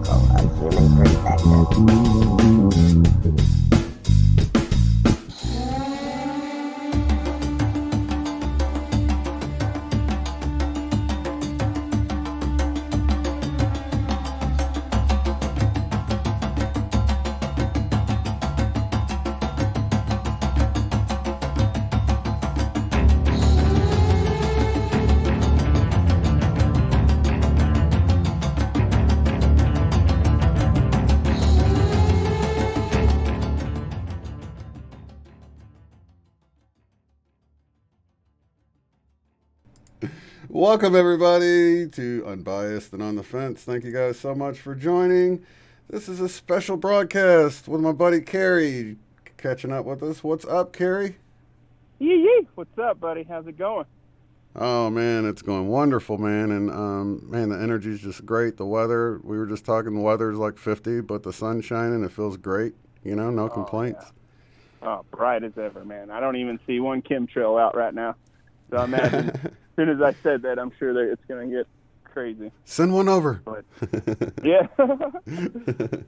So I'm feeling protected. Welcome, everybody, to Unbiased and On the Fence. Thank you guys so much for joining. This is a special broadcast with my buddy Kerry catching up with us. What's up, Kerry? Yee. What's up, buddy? How's it going? Oh, man, it's going wonderful, man. And, man, the energy's just great. The weather, we were just talking, the weather's like 50, but the sun's shining. It feels great. You know, no complaints. Yeah. Oh, bright as ever, man. I don't even see one chemtrail out right now. So I imagine as soon as I said that, I'm sure that it's going to get crazy. Send one over. But, yeah.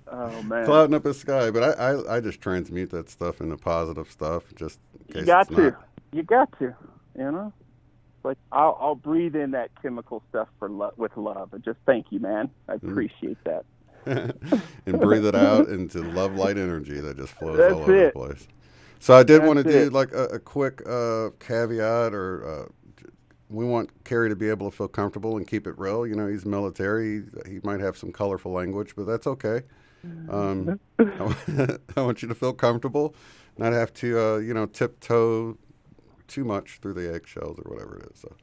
Oh, man. Clouding up the sky. But I just transmute that stuff into positive stuff just in case You got it's to. not. You got to, you know? Like, I'll breathe in that chemical stuff with love. And just thank you, man. I appreciate that. And breathe it out into love light energy that just flows That's all over it. the place. So I did That's want to do it. like a quick caveat, or we want Kerry to be able to feel comfortable and keep it real. You know, he's military. He might have some colorful language, but that's okay. I want you to feel comfortable, not have to, tiptoe too much through the eggshells or whatever it is. So.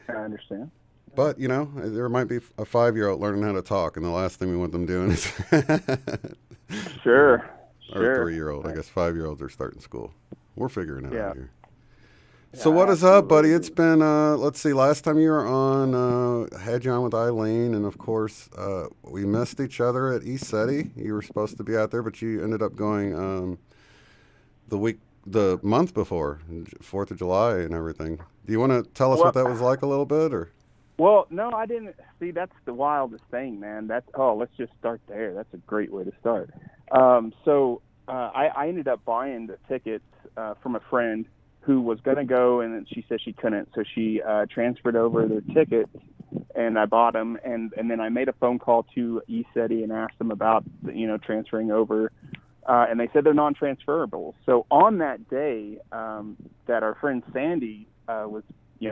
I understand. But, you know, there might be a 5-year-old learning how to talk, and the last thing we want them doing is... Sure. Or a 3-year-old. I guess 5-year-olds are starting school. We're figuring it out here. Yeah, So what is up, buddy? absolutely. It's been, let's see, last time you were on, I had you on with Eileen, and of course, we missed each other at SETI. You were supposed to be out there, but you ended up going the month before, 4th of July and everything. Do you want to tell us what that was like a little bit, or? Well, no, I didn't. See, that's the wildest thing, man. Let's just start there. That's a great way to start. I ended up buying the tickets from a friend who was going to go, and then she said she couldn't. So she transferred over their tickets, and I bought them. And then I made a phone call to ESETI and asked them about, transferring over. And they said they're non-transferable. So on that day that our friend Sandy was,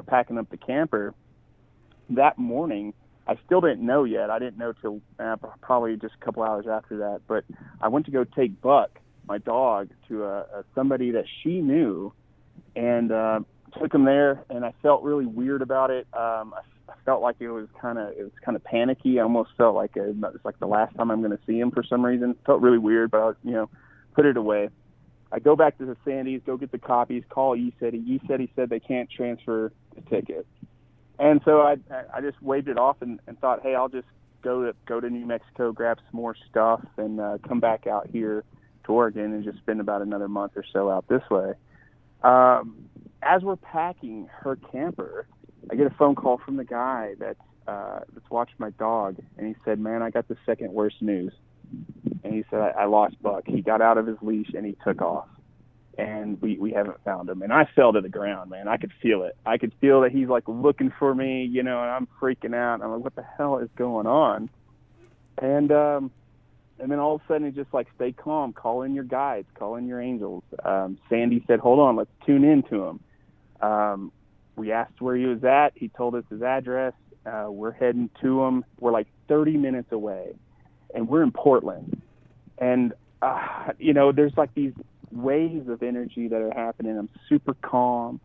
packing up the camper, that morning, I still didn't know yet. I didn't know till probably just a couple hours after that. But I went to go take Buck, my dog, to somebody that she knew, and took him there. And I felt really weird about it. I felt like it was kind of panicky. I almost felt like it's like the last time I'm going to see him for some reason. Felt really weird, but I put it away. I go back to the Sandy's, go get the copies, call ESETI. ESETI said they can't transfer the ticket. And so I just waved it off and thought, hey, I'll just go to New Mexico, grab some more stuff, and come back out here to Oregon and just spend about another month or so out this way. As we're packing her camper, I get a phone call from the guy that's watching my dog, and he said, man, I got the second worst news. And he said, I lost Buck. He got out of his leash and he took off. And we haven't found him. And I fell to the ground, man. I could feel it. I could feel that he's like looking for me, and I'm freaking out. And I'm like, what the hell is going on? And then all of a sudden, it's just like, stay calm, call in your guides, call in your angels. Sandy said, hold on, let's tune in to him. We asked where he was at. He told us his address. We're heading to him. We're like 30 minutes away, and we're in Portland. And, there's like these waves of energy that are happening. I'm super calm,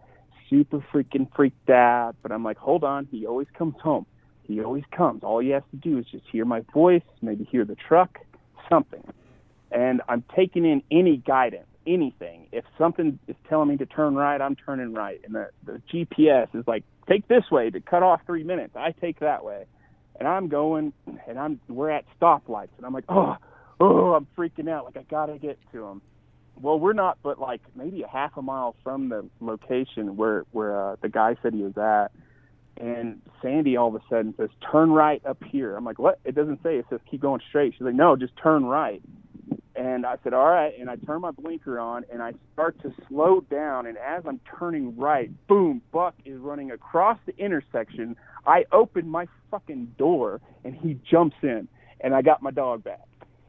super freaking freaked out, but I'm like, hold on, he always comes home. He always comes. All he has to do is just hear my voice, maybe hear the truck, something. And I'm taking in any guidance, anything. If something is telling me to turn right, I'm turning right. And the GPS is like, take this way to cut off 3 minutes. I take that way. And I'm going, and we're at stoplights, and I'm like, oh, I'm freaking out. Like, I got to get to him. Well, we're not, but like maybe a half a mile from the location where the guy said he was at. And Sandy all of a sudden says, "Turn right up here." I'm like, "What?" It doesn't say. It says, "Keep going straight." She's like, "No, just turn right." And I said, "All right." And I turn my blinker on, and I start to slow down. And as I'm turning right, boom, Buck is running across the intersection. I open my fucking door, and he jumps in, and I got my dog back.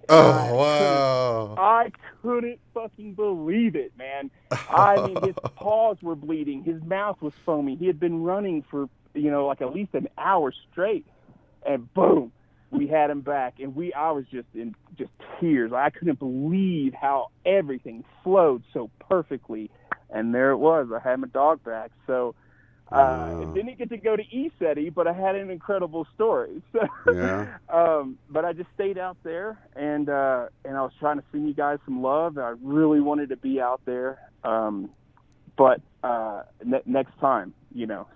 Oh, wow. I couldn't fucking believe it, man. I mean, his paws were bleeding. His mouth was foaming. He had been running for, like at least an hour straight. And boom, we had him back. And I was just in tears. I couldn't believe how everything flowed so perfectly. And there it was. I had my dog back. So didn't get to go to SETI, but I had an incredible story. So, yeah. But I just stayed out there, and I was trying to send you guys some love. I really wanted to be out there, but next time,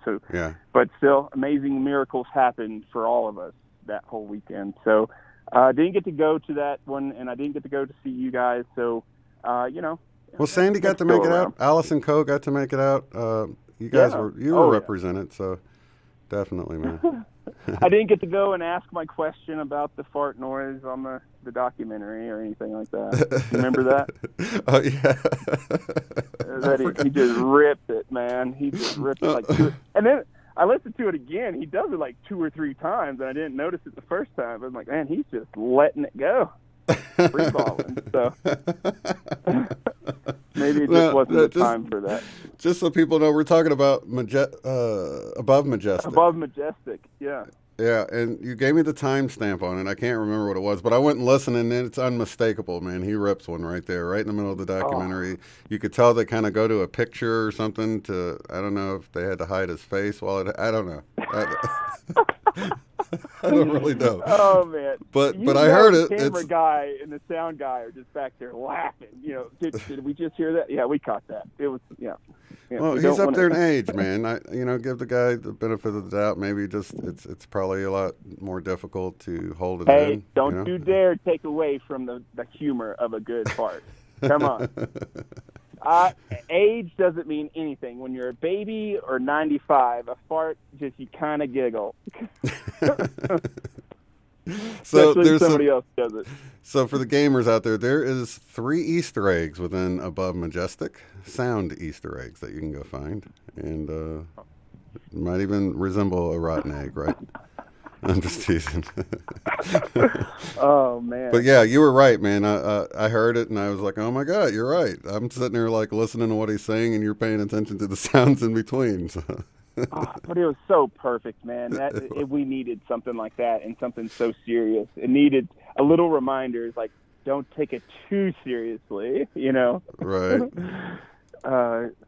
So, yeah. But still, amazing miracles happened for all of us that whole weekend. So, didn't get to go to that one, and I didn't get to go to see you guys. So, Well, Sandy got to make it out. Alice and Co got to make it out. You guys were represented, so definitely, man. I didn't get to go and ask my question about the fart noise on the documentary or anything like that. You remember that? Oh, yeah. He just ripped it, man. He just ripped it like two. And then I listened to it again. He does it like 2 or 3 times, and I didn't notice it the first time. I was like, man, he's just letting it go. Free balling. So maybe it just wasn't the time for that. Just so people know, we're talking about Above Majestic. Above Majestic, yeah. Yeah, and you gave me the timestamp on it. I can't remember what it was, but I went and listened, and it's unmistakable, man. He rips one right there, right in the middle of the documentary. Oh. You could tell they kind of go to a picture or something to, I don't know if they had to hide his face while I don't know. I don't really know. Oh, man. But I heard it. The camera guy and the sound guy are just back there laughing. Did we just hear that? Yeah, we caught that. It was, yeah. Well, he's up there in age, man. Give the guy the benefit of the doubt. Maybe just it's probably a lot more difficult to hold it in. Hey, don't you dare take away from the humor of a good fart. Come on. Age doesn't mean anything. When you're a baby or 95, a fart, just you kind of giggle. So there's somebody else does it. So for the gamers out there is 3 Easter eggs within Above Majestic, sound Easter eggs that you can go find, and might even resemble a rotten egg, right? I'm just teasing. Oh, man. But yeah, you were right, man. I heard it, and I was like, oh, my God, you're right. I'm sitting there, like, listening to what he's saying, and you're paying attention to the sounds in between. So. But it was so perfect, man. We needed something like that and something so serious. It needed a little reminder, like, don't take it too seriously, Right.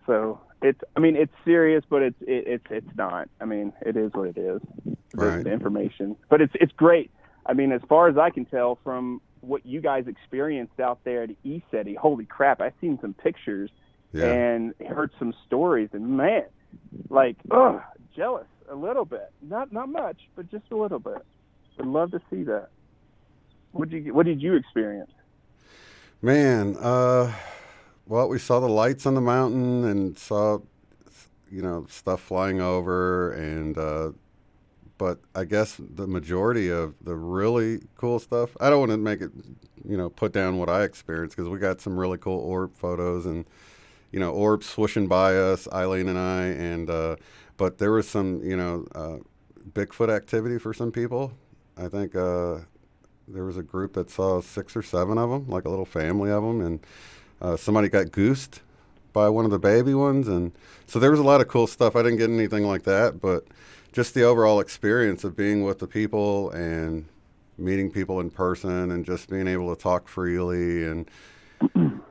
So it's serious, but it's not. I mean, it is what it is. Right. The information, but it's great. I mean, as far as I can tell from what you guys experienced out there at SETI, holy crap! I've seen some pictures and heard some stories, and man, like, jealous a little bit. Not much, but just a little bit. Would love to see that. What did you experience? Man, well, we saw the lights on the mountain and saw, stuff flying over, and but I guess the majority of the really cool stuff, I don't want to make it, put down what I experienced, because we got some really cool orb photos and, orbs swooshing by us, Eileen and I, and but there was some, Bigfoot activity for some people. I think there was a group that saw 6 or 7 of them, like a little family of them, and somebody got goosed by one of the baby ones, and so there was a lot of cool stuff. I didn't get anything like that, but just the overall experience of being with the people and meeting people in person and just being able to talk freely, and and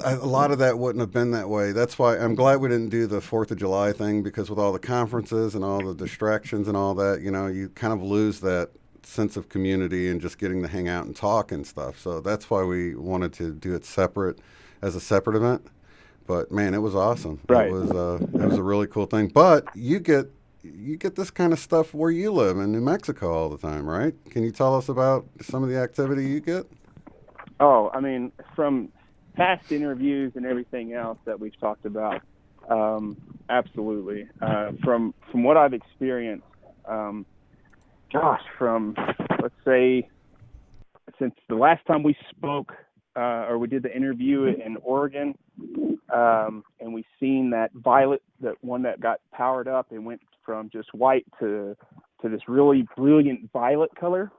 a lot of that wouldn't have been that way. That's why I'm glad we didn't do the 4th of July thing, because with all the conferences and all the distractions and all that, you kind of lose that sense of community and just getting to hang out and talk and stuff. So that's why we wanted to do it separate, as a separate event. But man, it was awesome. Right. It was a really cool thing. But you get this kind of stuff where you live in New Mexico all the time, right? Can you tell us about some of the activity you get? Oh, I mean, from past interviews and everything else that we've talked about, Absolutely. From what I've experienced, from let's say since the last time we spoke, or we did the interview in Oregon, and we seen that violet, that one that got powered up and went from just white to this really brilliant violet color.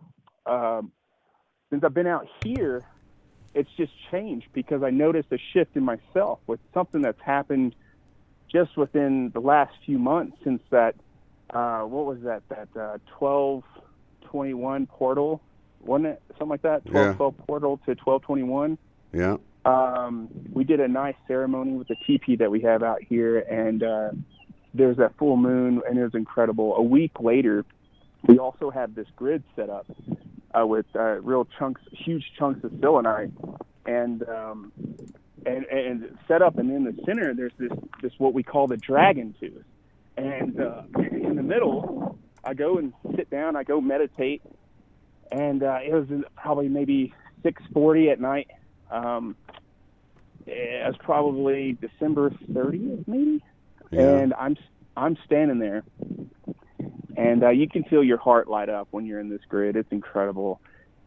Since I've been out here, it's just changed because I noticed a shift in myself with something that's happened just within the last few months since that, what was that 1221 portal, wasn't it? Something like that, 1212 portal to 1221. Yeah. We did a nice ceremony with the teepee that we have out here, and there was that full moon, and it was incredible. A week later, we also had this grid set up with huge chunks of selenite, and set up, and in the center there's this what we call the dragon tooth, and in the middle I go and sit down, I go meditate, and it was probably maybe 6:40 at night. It was probably December 30th maybe, and I'm standing there, and you can feel your heart light up when you're in this grid. It's incredible.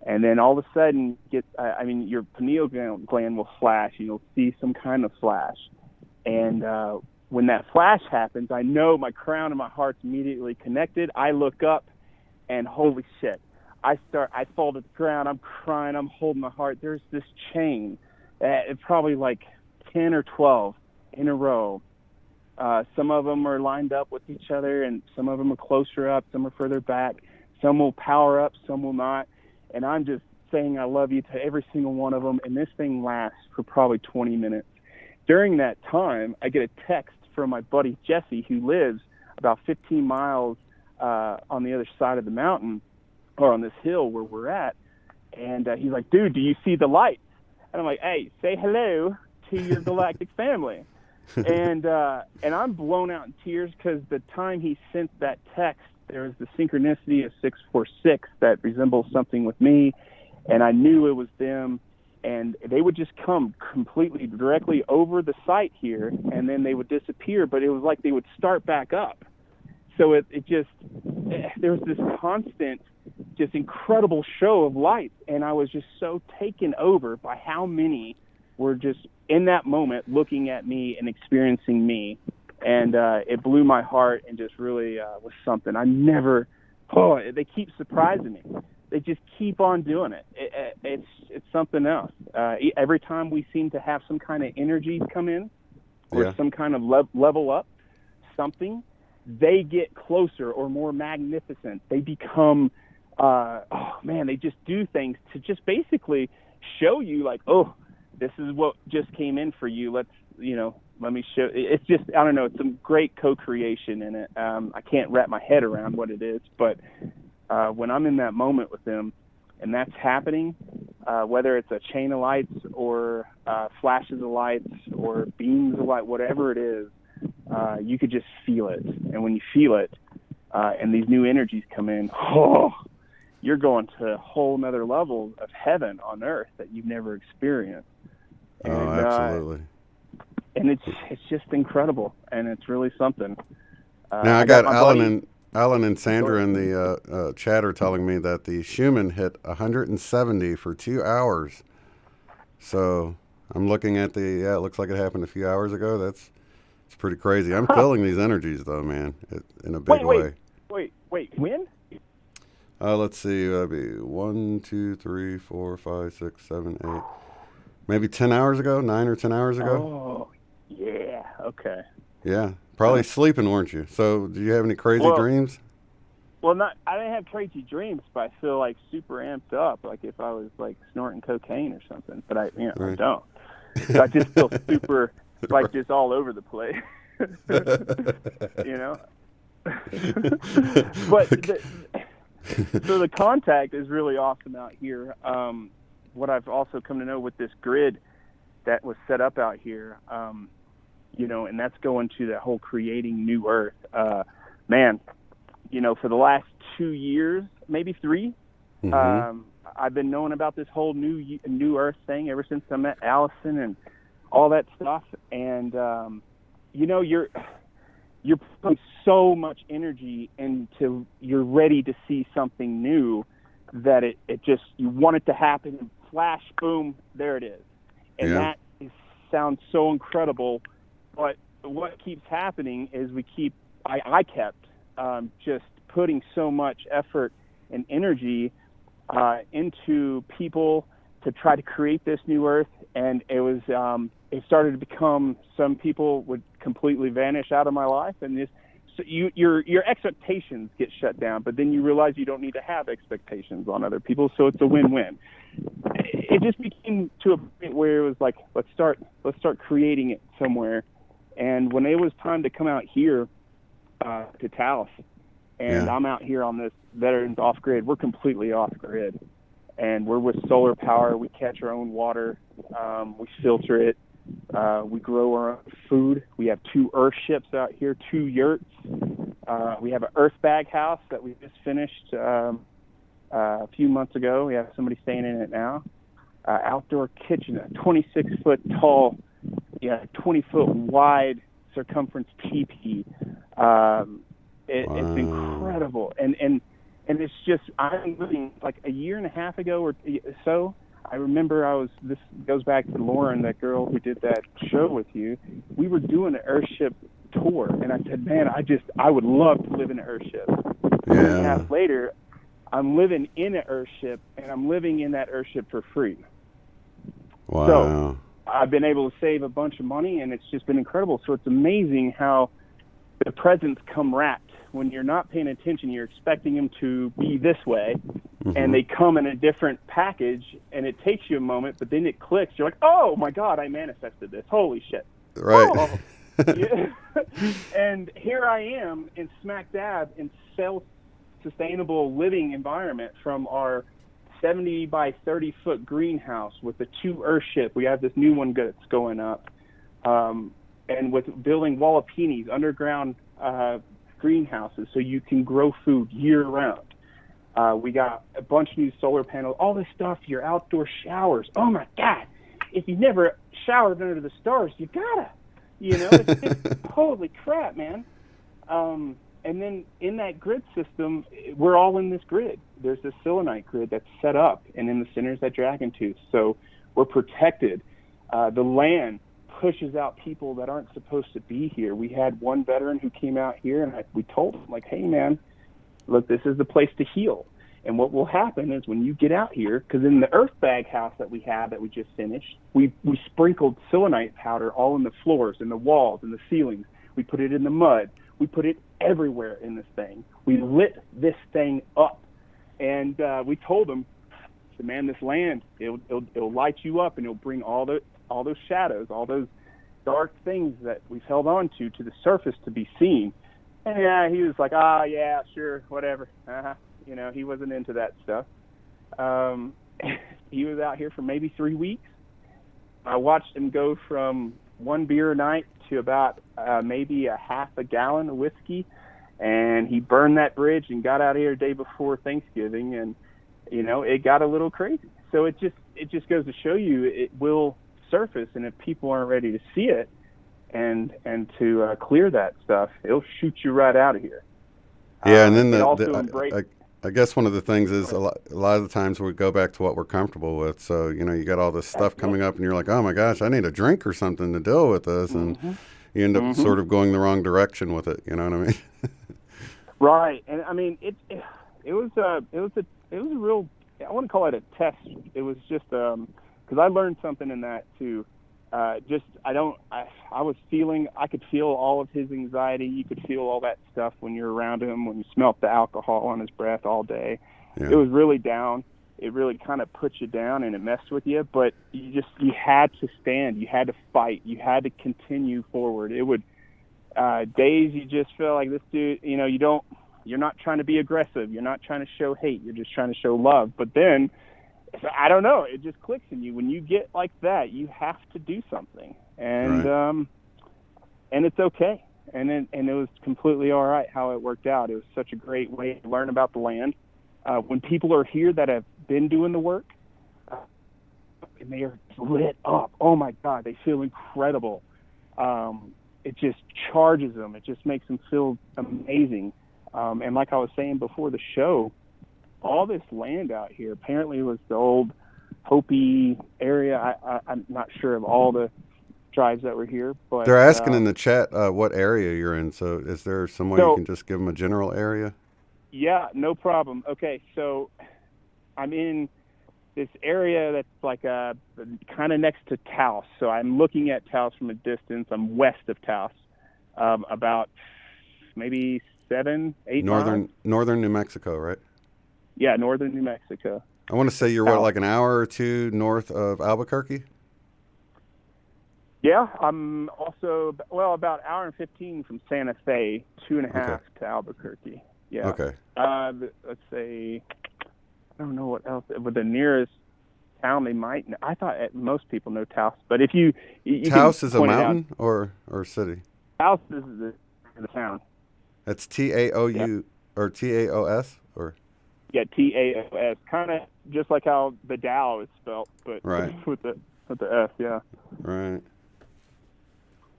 And then all of a sudden, your pineal gland will flash, and you'll see some kind of flash. And when that flash happens, I know my crown and my heart's immediately connected. I look up, and holy shit, I fall to the ground. I'm crying. I'm holding my heart. There's this chain, probably like 10 or 12 in a row. Some of them are lined up with each other, and some of them are closer up, some are further back. Some will power up, some will not. And I'm just saying I love you to every single one of them, and this thing lasts for probably 20 minutes. During that time, I get a text from my buddy Jesse, who lives about 15 miles on the other side of the mountain, or on this hill where we're at, and he's like, dude, do you see the lights? And I'm like, hey, say hello to your galactic family. And I'm blown out in tears because the time he sent that text, there was the synchronicity of 646 that resembles something with me, and I knew it was them, and they would just come completely directly over the site here, and then they would disappear, but it was like they would start back up. So it just, there was this constant, just incredible show of lights, and I was just so taken over by how many were just in that moment looking at me and experiencing me. And it blew my heart, and just really was something I never. They keep surprising me. They just keep on doing it. It's something else. Every time we seem to have some kind of energies come in, or some kind of level up, something, they get closer or more magnificent. They become, they just do things to just basically show you, like, oh, this is what just came in for you. Let me show. It's just, I don't know, it's some great co-creation in it. I can't wrap my head around what it is, but when I'm in that moment with them and that's happening, whether it's a chain of lights or flashes of lights or beams of light, whatever it is, you could just feel it. And when you feel it, and these new energies come in, you're going to a whole nother level of heaven on earth that you've never experienced. And, absolutely. And it's just incredible, and it's really something. Now I got Alan and Sandra in the chatter telling me that the Schumann hit 170 for 2 hours. So I'm looking at it looks like it happened a few hours ago. It's pretty crazy. I'm feeling these energies though, man, in a big way. Wait, when? Let's see, that'd be 1, 2, 3, 4, 5, 6, 7, 8, maybe 10 hours ago, 9 or 10 hours ago. Oh, yeah, okay. Yeah, probably sleeping, weren't you? So, do you have any crazy dreams? Well, I didn't have crazy dreams, but I feel like super amped up, like if I was like snorting cocaine or something. But I don't. So I just feel super, like just all over the place, But so the contact is really awesome out here. What I've also come to know with this grid that was set up out here, and that's going to that whole creating new earth. For the last 2 years, maybe 3, I've been knowing about this whole new earth thing ever since I met Allison and all that stuff. And you're putting so much energy into, you're ready to see something new, that it just, you want it to happen, and flash, boom, there it is. And Yeah. sounds so incredible. But what keeps happening is I kept just putting so much effort and energy into people to try to create this new earth. And it started to become, some people would completely vanish out of my life, and so your expectations get shut down, but then you realize you don't need to have expectations on other people, so it's a win-win. It just became to a point where it was like, let's start creating it somewhere. And when it was time to come out here to Taos, and Yeah. I'm out here on this Veterans off-grid, we're completely off-grid, and we're with solar power. We catch our own water, we filter it, we grow our own food. We have 2 earth ships out here, 2 yurts. We have an earth bag house that we just finished a few months ago. We have somebody staying in it now. Outdoor kitchen, a 26-foot tall, 20-foot wide circumference teepee. It's incredible, and it's just, I'm living like a year and a half ago or so. I remember this goes back to Lauren, that girl who did that show with you. We were doing an Earthship tour, and I said, man, I would love to live in an Earthship. A year and a half later, I'm living in an Earthship, and I'm living in that Earthship for free. Wow. So I've been able to save a bunch of money, and it's just been incredible. So it's amazing how the presents come wrapped. When you're not paying attention, you're expecting them to be this way, and they come in a different package, and it takes you a moment, but then it clicks. You're like, oh my God, I manifested this. Holy shit. Right. Oh. Yeah. And here I am in smack dab in self-sustainable living environment from our 70 by 30 foot greenhouse with the 2 Earthship. We have this new one that's going up, and with building Walapinis, underground greenhouses, so you can grow food year round. We got a bunch of new solar panels, all this stuff, your outdoor showers. Oh my God, if you've never showered under the stars, you gotta, it's just, holy crap, man. And then in that grid system, we're all in this grid. There's this selenite grid that's set up, and in the center is that dragon tooth. So we're protected. The land pushes out people that aren't supposed to be here. We had one veteran who came out here, and we told him, like, hey, man, look, this is the place to heal. And what will happen is when you get out here, because in the earth bag house that we have that we just finished, we sprinkled selenite powder all in the floors, in the walls, in the ceilings. We put it in the mud. We put it everywhere in this thing. We lit this thing up. And we told them, man, this land, it'll light you up, and it'll bring all those shadows, all those dark things that we've held on to the surface to be seen. And yeah, he was like, yeah, sure, whatever. He wasn't into that stuff. He was out here for maybe 3 weeks. I watched him go from 1 beer a night to about maybe a half a gallon of whiskey, and he burned that bridge and got out of here the day before Thanksgiving, and it got a little crazy. So it just goes to show you, it will surface, and if people aren't ready to see it and to clear that stuff, it'll shoot you right out of here. Yeah, and then I guess one of the things is a lot of the times we go back to what we're comfortable with. So you got all this stuff coming up, and you're like, oh my gosh, I need a drink or something to deal with this, and you end up sort of going the wrong direction with it. You know what I mean? Right, and I mean it was a real, I wouldn't call it a test. It was just because I learned something in that too. I could feel all of his anxiety. You could feel all that stuff when you're around him, when you smelt the alcohol on his breath all day. Yeah. It was really down. It really kind of put you down, and it messed with you, but you had to stand. You had to fight. You had to continue forward. It would, days you just feel like this dude, you're not trying to be aggressive. You're not trying to show hate. You're just trying to show love. But then, I don't know, it just clicks in you. When you get like that, you have to do something. And right. And it's okay. And it was completely all right how it worked out. It was such a great way to learn about the land. When people are here that have been doing the work, and they are lit up, oh my God, they feel incredible. it just charges them. It just makes them feel amazing. And like I was saying before the show, all this land out here apparently was the old Hopi area. I'm not sure of all the tribes that were here, but They're asking in the chat what area you're in. So is there some way you so can just give them a general area? yeah, no problem. Okay, so I'm in this area that's like kind of next to Taos. So I'm looking at Taos from a distance. I'm west of Taos, about maybe 7-8 miles. Northern New Mexico, right? Yeah, northern New Mexico. I want to say you're what, like an hour or two north of Albuquerque? Yeah, I'm also about an hour and 15 from Santa Fe, 2.5 to Albuquerque. Yeah. Okay. Let's say, I don't know what else, but the nearest town they might know. I thought most people know Taos, but if you Taos is a mountain or city? Taos is the town. That's Taou or Taos or? Yeah, Taos, kind of just like how the Dow is spelled, but right. with the F, yeah. Right.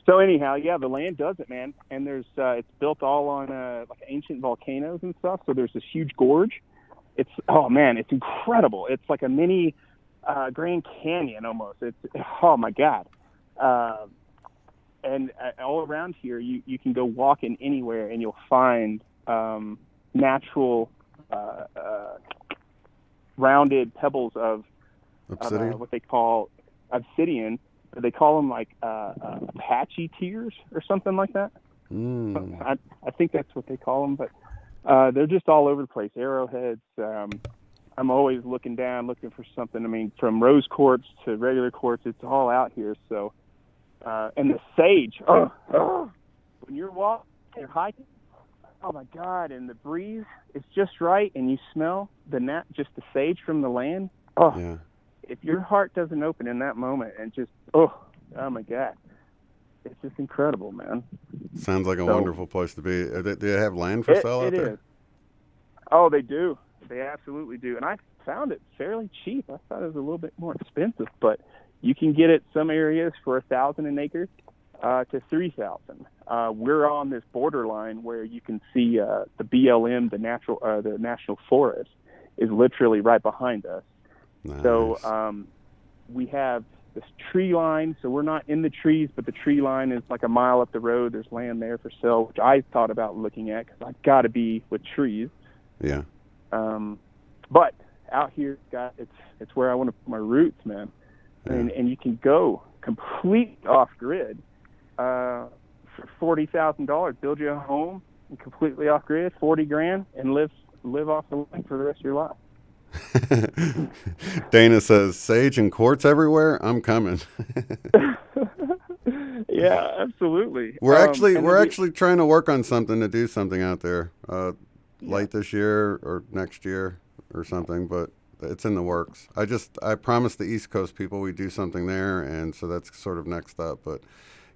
So anyhow, yeah, the land does it, man. And there's it's built all on like ancient volcanoes and stuff. So there's this huge gorge. It's it's incredible. It's like a mini Grand Canyon almost. It's oh my god. And all around here, you can go walking anywhere and you'll find natural rounded pebbles of what they call obsidian. They call them like Apache tears or something like that. I think that's what they call them, but they're just all over the place. Arrowheads. I'm always looking down, looking for something. I mean, from rose quartz to regular quartz, it's all out here. So, and the sage. When you're walking, you're hiking. Oh my God! And the breeze is just right, and you smell just the sage from the land. Oh. Yeah. If your heart doesn't open in that moment and just, oh my God, it's just incredible, man. Sounds like a wonderful place to be. Do they have land for sale out there? It is. Oh, they do. They absolutely do. And I found it fairly cheap. I thought it was a little bit more expensive, but you can get it some areas for $1,000 an acre to $3,000. We're on this borderline where you can see the BLM, the national forest, is literally right behind us. Nice. So we have this tree line. So we're not in the trees, but the tree line is like a mile up the road. There's land there for sale, which I thought about looking at because I've got to be with trees. Yeah. But out here, it's where I want to put my roots, man. Yeah. And you can go completely off grid for $40,000. Build you a home and completely off grid, $40,000, and live off the land for the rest of your life. Dana says, sage and quartz everywhere. I'm coming. Yeah, absolutely. We're actually trying to work on something to do something out there late this year or next year or something, but it's in the works. I promised the East Coast people we'd do something there, and so that's sort of next up. But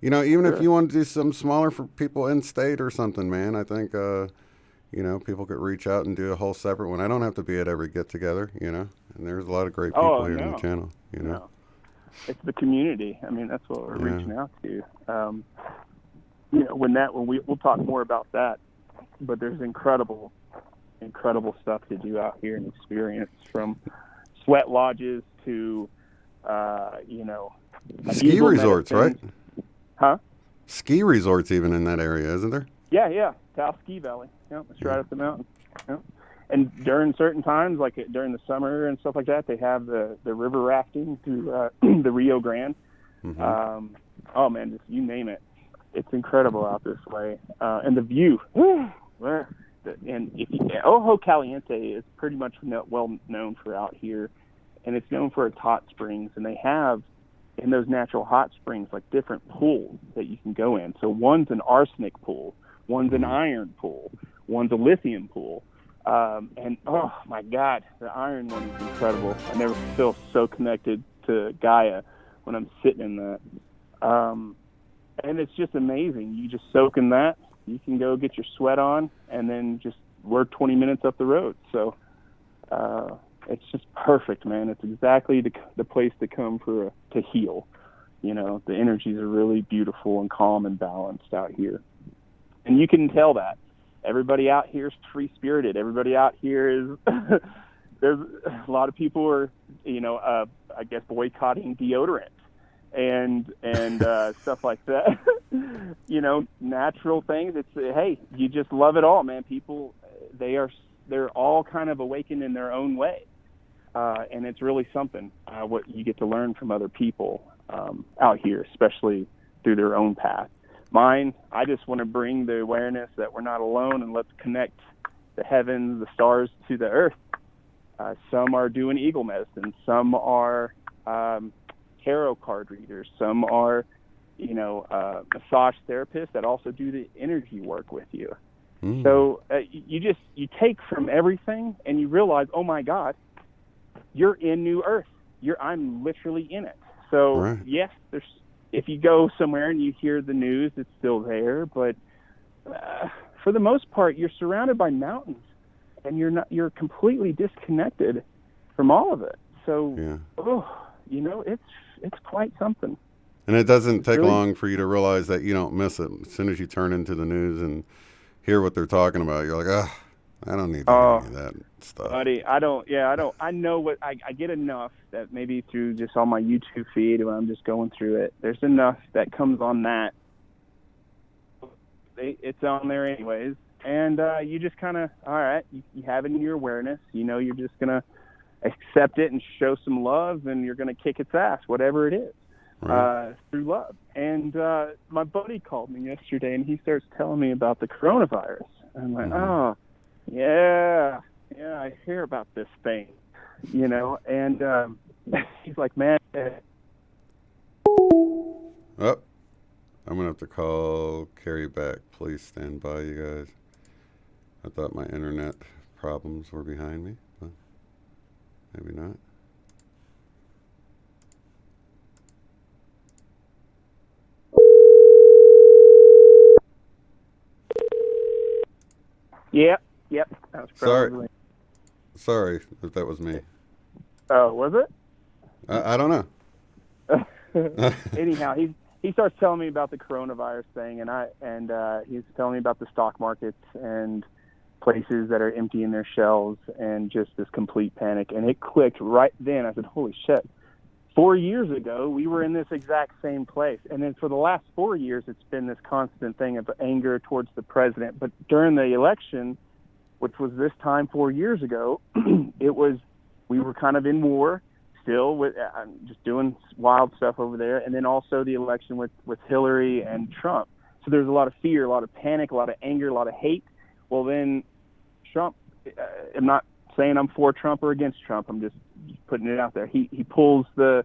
even if you want to do something smaller for people in state or something, man, I think people could reach out and do a whole separate one. I don't have to be at every get-together, and there's a lot of great people here on the channel, No. It's the community. I mean, that's what we're reaching out to. We'll talk more about that, but there's incredible stuff to do out here and experience, from sweat lodges to, ski resorts, right? Huh? Ski resorts even in that area, isn't there? Yeah. South Ski Valley. Yep, it's right up the mountain. Yep. And during certain times, like during the summer and stuff like that, they have the river rafting through the Rio Grande. Mm-hmm. Oh man, just you name it. It's incredible out this way. And the view. Ojo Caliente is pretty much well known for out here, and it's known for its hot springs. And they have in those natural hot springs like different pools that you can go in. So one's an arsenic pool, one's an iron pool, one's a lithium pool. And oh my God, the iron one is incredible. I never feel so connected to Gaia when I'm sitting in that. And it's just amazing. You just soak in that. You can go get your sweat on and then just work 20 minutes up the road. So it's just perfect, man. It's exactly the place to come to heal. The energies are really beautiful and calm and balanced out here. And you can tell that. Everybody out here is free-spirited. Everybody out here is there's a lot of people are, I guess, boycotting deodorant and stuff like that. Natural things. It's, hey, you just love it all, man. People, they're all kind of awakened in their own way. And it's really something, what you get to learn from other people out here, especially through their own path. Mine, I just want to bring the awareness that we're not alone, and let's connect the heavens, the stars to the earth. Some are doing eagle medicine. Some are tarot card readers. Some are, massage therapists that also do the energy work with you. Mm. So you take from everything, and you realize, oh my God, you're in New Earth. I'm literally in it. So right. Yes, if you go somewhere and you hear the news, it's still there. But for the most part, you're surrounded by mountains, and you're completely disconnected from all of it. So, it's quite something. And it doesn't take long for you to realize that you don't miss it. As soon as you turn into the news and hear what they're talking about, you're like, I don't need to hear any of that stuff. Buddy, I don't. I know what I get enough that maybe through just on my YouTube feed when I'm just going through it, there's enough that comes on that. It's on there anyways. And you just kind of, all right, you have it in your awareness. You're just going to accept it and show some love, and you're going to kick its ass, whatever it is, right. Through love. And my buddy called me yesterday, and he starts telling me about the coronavirus. I'm like, oh, yeah, I hear about this thing, and he's like, man. Oh, I'm going to have to call Kerry back. Please stand by, you guys. I thought my internet problems were behind me, but maybe not. Yep. That was probably... Sorry if that was me. Oh, was it? I don't know. Anyhow, he starts telling me about the coronavirus thing, and he's telling me about the stock markets and places that are emptying their shelves and just this complete panic. And it clicked right then. I said, holy shit. 4 years ago, we were in this exact same place. And then for the last 4 years, it's been this constant thing of anger towards the president. But during the election, which was this time 4 years ago, we were kind of in war still, with just doing wild stuff over there. And then also the election with Hillary and Trump. So there's a lot of fear, a lot of panic, a lot of anger, a lot of hate. Well, then Trump, I'm not saying I'm for Trump or against Trump. I'm just putting it out there. He pulls the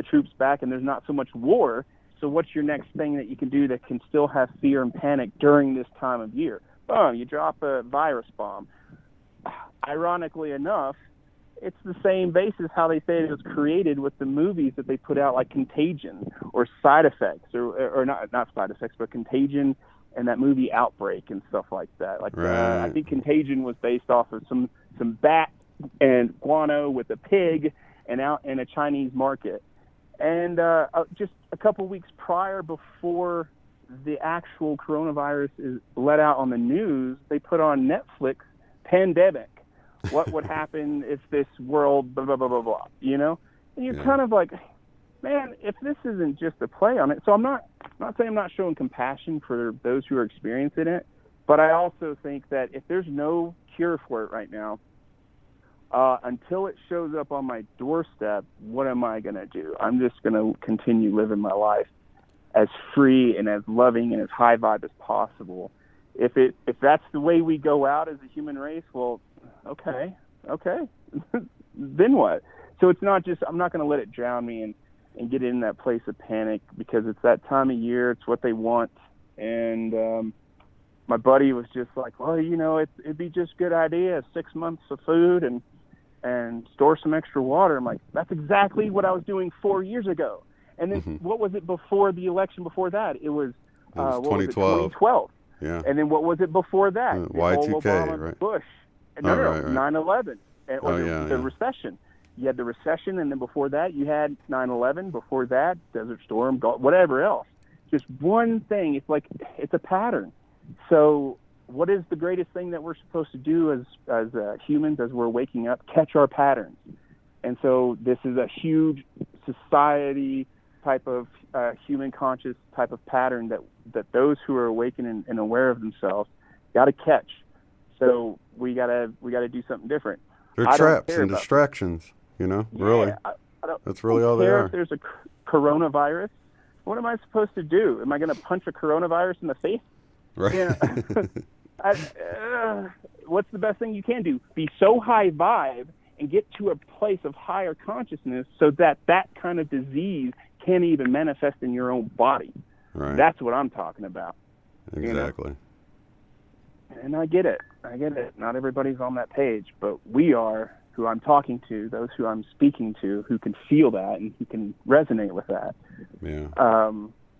troops back, and there's not so much war. So what's your next thing that you can do that can still have fear and panic during this time of year? Boom, you drop a virus bomb. Ironically enough, it's the same basis how they say it was created with the movies that they put out, like Contagion or Side Effects, or not Side Effects, but Contagion and that movie Outbreak and stuff like that. Like right. I think Contagion was based off of some bat and guano with a pig and out in a Chinese market. And just a couple weeks prior, before the actual coronavirus is let out on the news, they put on Netflix Pandemic. What would happen if this world blah, blah, blah, blah, blah, And you're kind of like, man, if this isn't just a play on it. So I'm not saying I'm not showing compassion for those who are experiencing it, but I also think that if there's no cure for it right now, until it shows up on my doorstep, what am I going to do? I'm just going to continue living my life as free and as loving and as high vibe as possible. If that's the way we go out as a human race, well, okay. Then what? So it's not just, I'm not going to let it drown me and get in that place of panic, because it's that time of year. It's what they want. And my buddy was just like, well, it'd be just a good idea, 6 months of food and store some extra water. I'm like, that's exactly what I was doing 4 years ago. And then what was it before the election before that? It was 2012. Yeah. And then what was it before that? Y2K, Obama, right? Bush. No, 9/11. The recession. You had the recession, and then before that, you had 9/11. Before that, Desert Storm, whatever else. Just one thing. It's a pattern. So, what is the greatest thing that we're supposed to do as humans as we're waking up? Catch our patterns. And so, this is a huge society type of human conscious type of pattern that those who are awakened and aware of themselves got to catch. So we gotta do something different. They're traps and distractions, really. That's really all they are. If there's a coronavirus, what am I supposed to do? Am I going to punch a coronavirus in the face? Right. What's the best thing you can do? Be so high vibe and get to a place of higher consciousness so that kind of disease can't even manifest in your own body. Right. That's what I'm talking about. Exactly. And I get it. Not everybody's on that page, but we are, who I'm talking to, those who I'm speaking to, who can feel that and who can resonate with that. Yeah.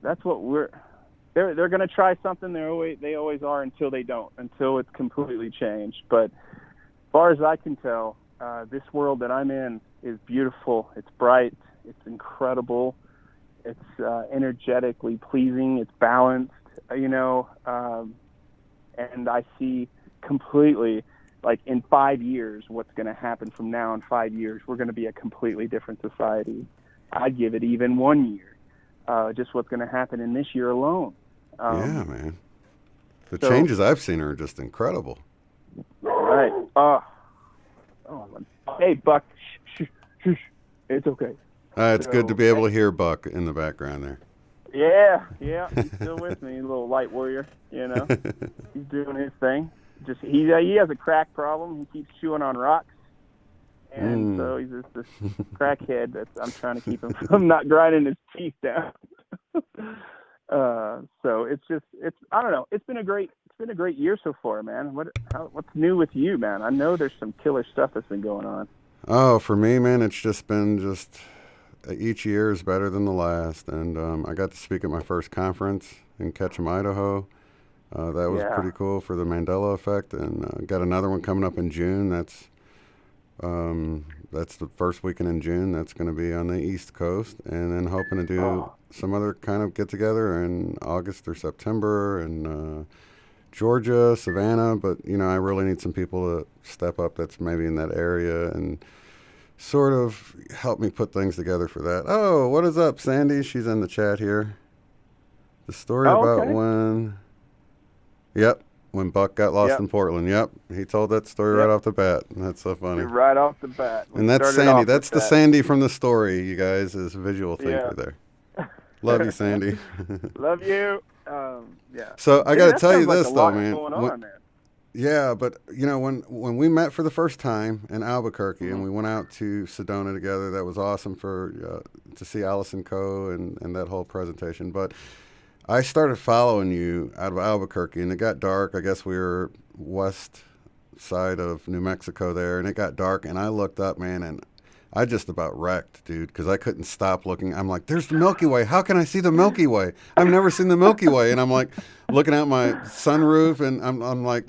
That's what they're going to try something. They always are until they don't, until it's completely changed. But as far as I can tell, this world that I'm in is beautiful. It's bright. It's incredible. It's energetically pleasing. It's balanced, and I see completely, like in 5 years, what's going to happen from now in 5 years. We're going to be a completely different society. I'd give it even 1 year, just what's going to happen in this year alone. Yeah, man. The changes I've seen are just incredible. Right. Hey, Buck. Shh. It's okay. It's good to be able to hear Buck in the background there. Yeah, he's still with me, little light warrior. He's doing his thing. Just he has a crack problem. He keeps chewing on rocks, and so he's just this crackhead that I'm trying to keep him from not grinding his teeth down. So it's I don't know. It's been a great year so far, man. What's new with you, man? I know there's some killer stuff that's been going on. Oh, for me, man, it's just been each year is better than the last, and I got to speak at my first conference in Ketchum, Idaho. That was pretty cool for the Mandela effect, and got another one coming up in June. That's the first weekend in June. That's going to be on the East Coast, and then hoping to do some other kind of get together in August or September in Georgia, Savannah. But I really need some people to step up that's maybe in that area and sort of help me put things together for that. Oh, what is up, Sandy? She's in the chat here. The story about when Buck got lost in Portland. Yep, he told that story right off the bat. That's so funny. Right off the bat. And that's Sandy. That's the Sandy from the story, you guys, is visual thinker there. Love you, Sandy. Love you. So I got to tell you this, like though, man. Going on, man. Yeah, but when we met for the first time in Albuquerque and we went out to Sedona together, that was awesome to see Allison Coe and that whole presentation. But I started following you out of Albuquerque, and it got dark. I guess we were west side of New Mexico there, and it got dark, and I looked up, man, and I just about wrecked, dude, because I couldn't stop looking. I'm like, there's the Milky Way. How can I see the Milky Way? I've never seen the Milky Way. And I'm like looking out my sunroof, and I'm like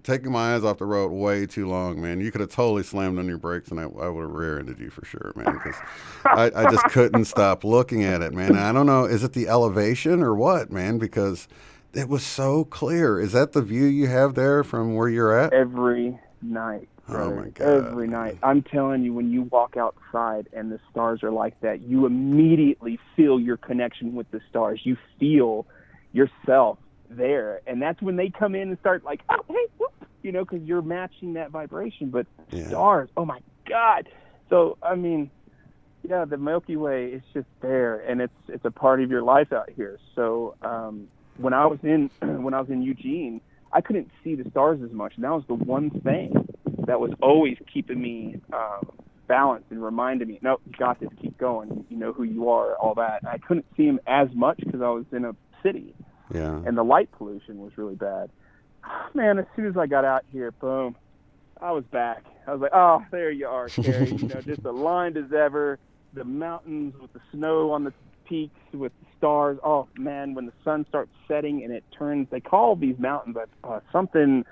taking my eyes off the road way too long, man. You could have totally slammed on your brakes, and I would have rear-ended you for sure, man, because I just couldn't stop looking at it, man. And I don't know, is it the elevation or what, man, because it was so clear. Is that the view you have there from where you're at? Every night. Brother. Oh my God. Every night. I'm telling you, when you walk outside and the stars are like that, you immediately feel your connection with the stars. You feel yourself there. And that's when they come in and start like, oh, hey, whoop, because you're matching that vibration. But stars, oh my God. So, I mean, the Milky Way is just there, and it's a part of your life out here. So when I was in Eugene, I couldn't see the stars as much, and that was the one thing that was always keeping me balanced and reminding me, no, you got this, keep going, you know who you are, all that. And I couldn't see them as much because I was in a city, and the light pollution was really bad. Man, as soon as I got out here, boom, I was back. I was like, oh, there you are, Kerry, just aligned as ever, the mountains with the snow on the peaks with the stars. Oh, man, when the sun starts setting and it turns, they call these mountains something,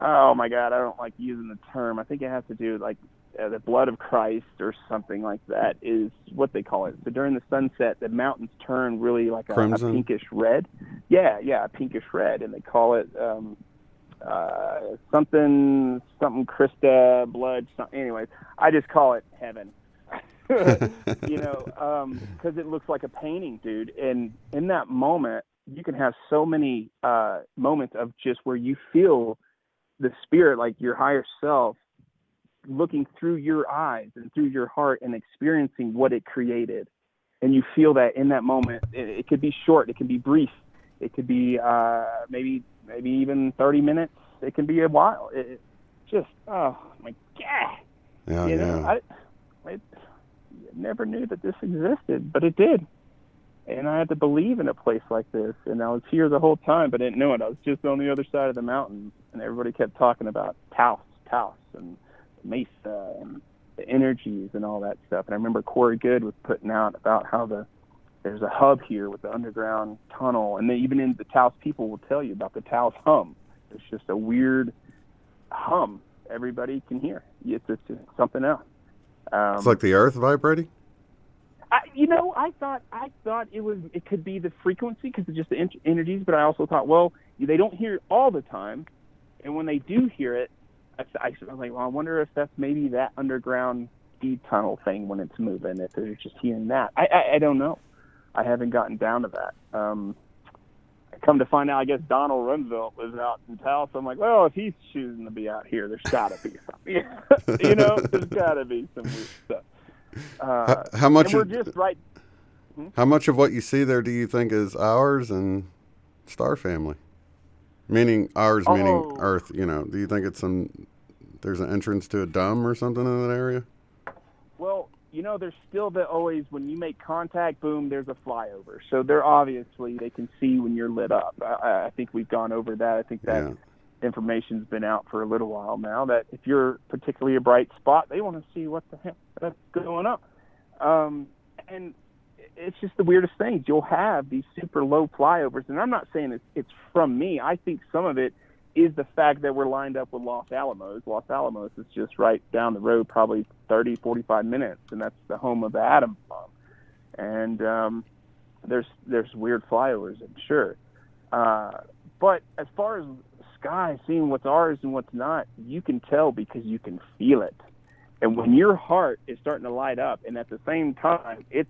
oh my God, I don't like using the term. I think it has to do with like the blood of Christ or something like that is what they call it. So during the sunset, the mountains turn really like a Crimson. pinkish red. Yeah, a pinkish red, and they call it something Krista blood. Anyways, I just call it heaven. Because it looks like a painting, dude. And in that moment, you can have so many moments of just where you feel the spirit, like your higher self, looking through your eyes and through your heart and experiencing what it created. And you feel that in that moment. It could be short, it can be brief, it could be maybe even 30 minutes, it can be a while. It just, oh my God. Yeah. I never knew that this existed, but it did. And I had to believe in a place like this. And I was here the whole time, but I didn't know it. I was just on the other side of the mountain, and everybody kept talking about Taos, and Mesa, and the energies and all that stuff. And I remember Corey Good was putting out about how there's a hub here with the underground tunnel. And then even in the Taos, people will tell you about the Taos hum. It's just a weird hum everybody can hear. It's just something else. It's like the earth vibrating? I thought it could be the frequency because it's just the energies, but I also thought, well, they don't hear it all the time, and when they do hear it, I was like, well, I wonder if that's maybe that underground speed tunnel thing when it's moving, if they're just hearing that. I don't know. I haven't gotten down to that. I come to find out, I guess Donald Rumsfeld was out in Taos. I'm like, well, if he's choosing to be out here, there's got to be something. There's got to be some weird stuff. How much? And we're just right. How much of what you see there do you think is ours and Star Family? Meaning ours, meaning Earth. Do you think there's an entrance to a dome or something in that area? Well, there's still always, when you make contact, boom, there's a flyover. So they're obviously, they can see when you're lit up. I think we've gone over that. I think that information's been out for a little while now, that if you're particularly a bright spot, they want to see what the heck that's going on. And it's just the weirdest things. You'll have these super low flyovers, and I'm not saying it's from me. I think some of it is the fact that we're lined up with Los Alamos. Los Alamos is just right down the road, probably 30, 45 minutes, and that's the home of the atom bomb. And there's weird flyovers, I'm sure. But as far as sky, seeing what's ours and what's not, you can tell because you can feel it. And when your heart is starting to light up, and at the same time, it's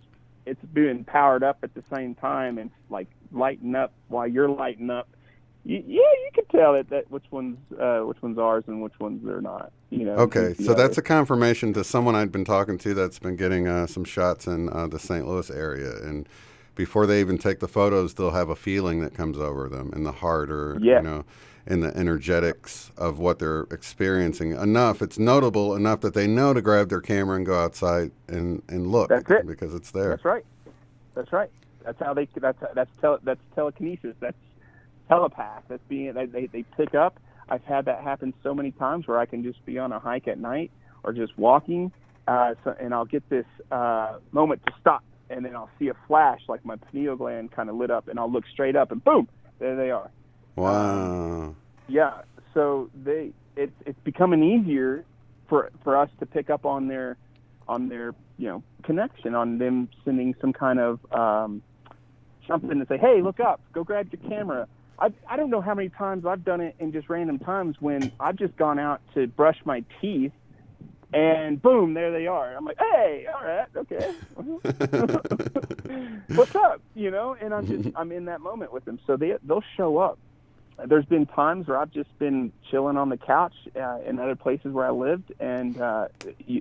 being powered up at the same time, and like lighting up while you're lighting up, you can tell that which one's ours and which ones they're not. Okay, so that's a confirmation to someone I'd been talking to that's been getting some shots in the St. Louis area, and before they even take the photos, they'll have a feeling that comes over them in the heart, or in the energetics of what they're experiencing. It's notable enough that they know to grab their camera and go outside and look. That's it, because it's there. That's right. That's how that's telekinesis. That's telepath. That's they pick up. I've had that happen so many times where I can just be on a hike at night or just walking, and I'll get this moment to stop, and then I'll see a flash, like my pineal gland kind of lit up, and I'll look straight up, and boom, there they are. Wow. So it's becoming easier for us to pick up on their connection, on them sending some kind of something to say, hey, look up, go grab your camera. I don't know how many times I've done it in just random times when I've just gone out to brush my teeth, and boom, there they are. I'm like, hey, all right, okay. What's up? And I'm in that moment with them. So they'll show up. There's been times where I've just been chilling on the couch in other places where I lived, and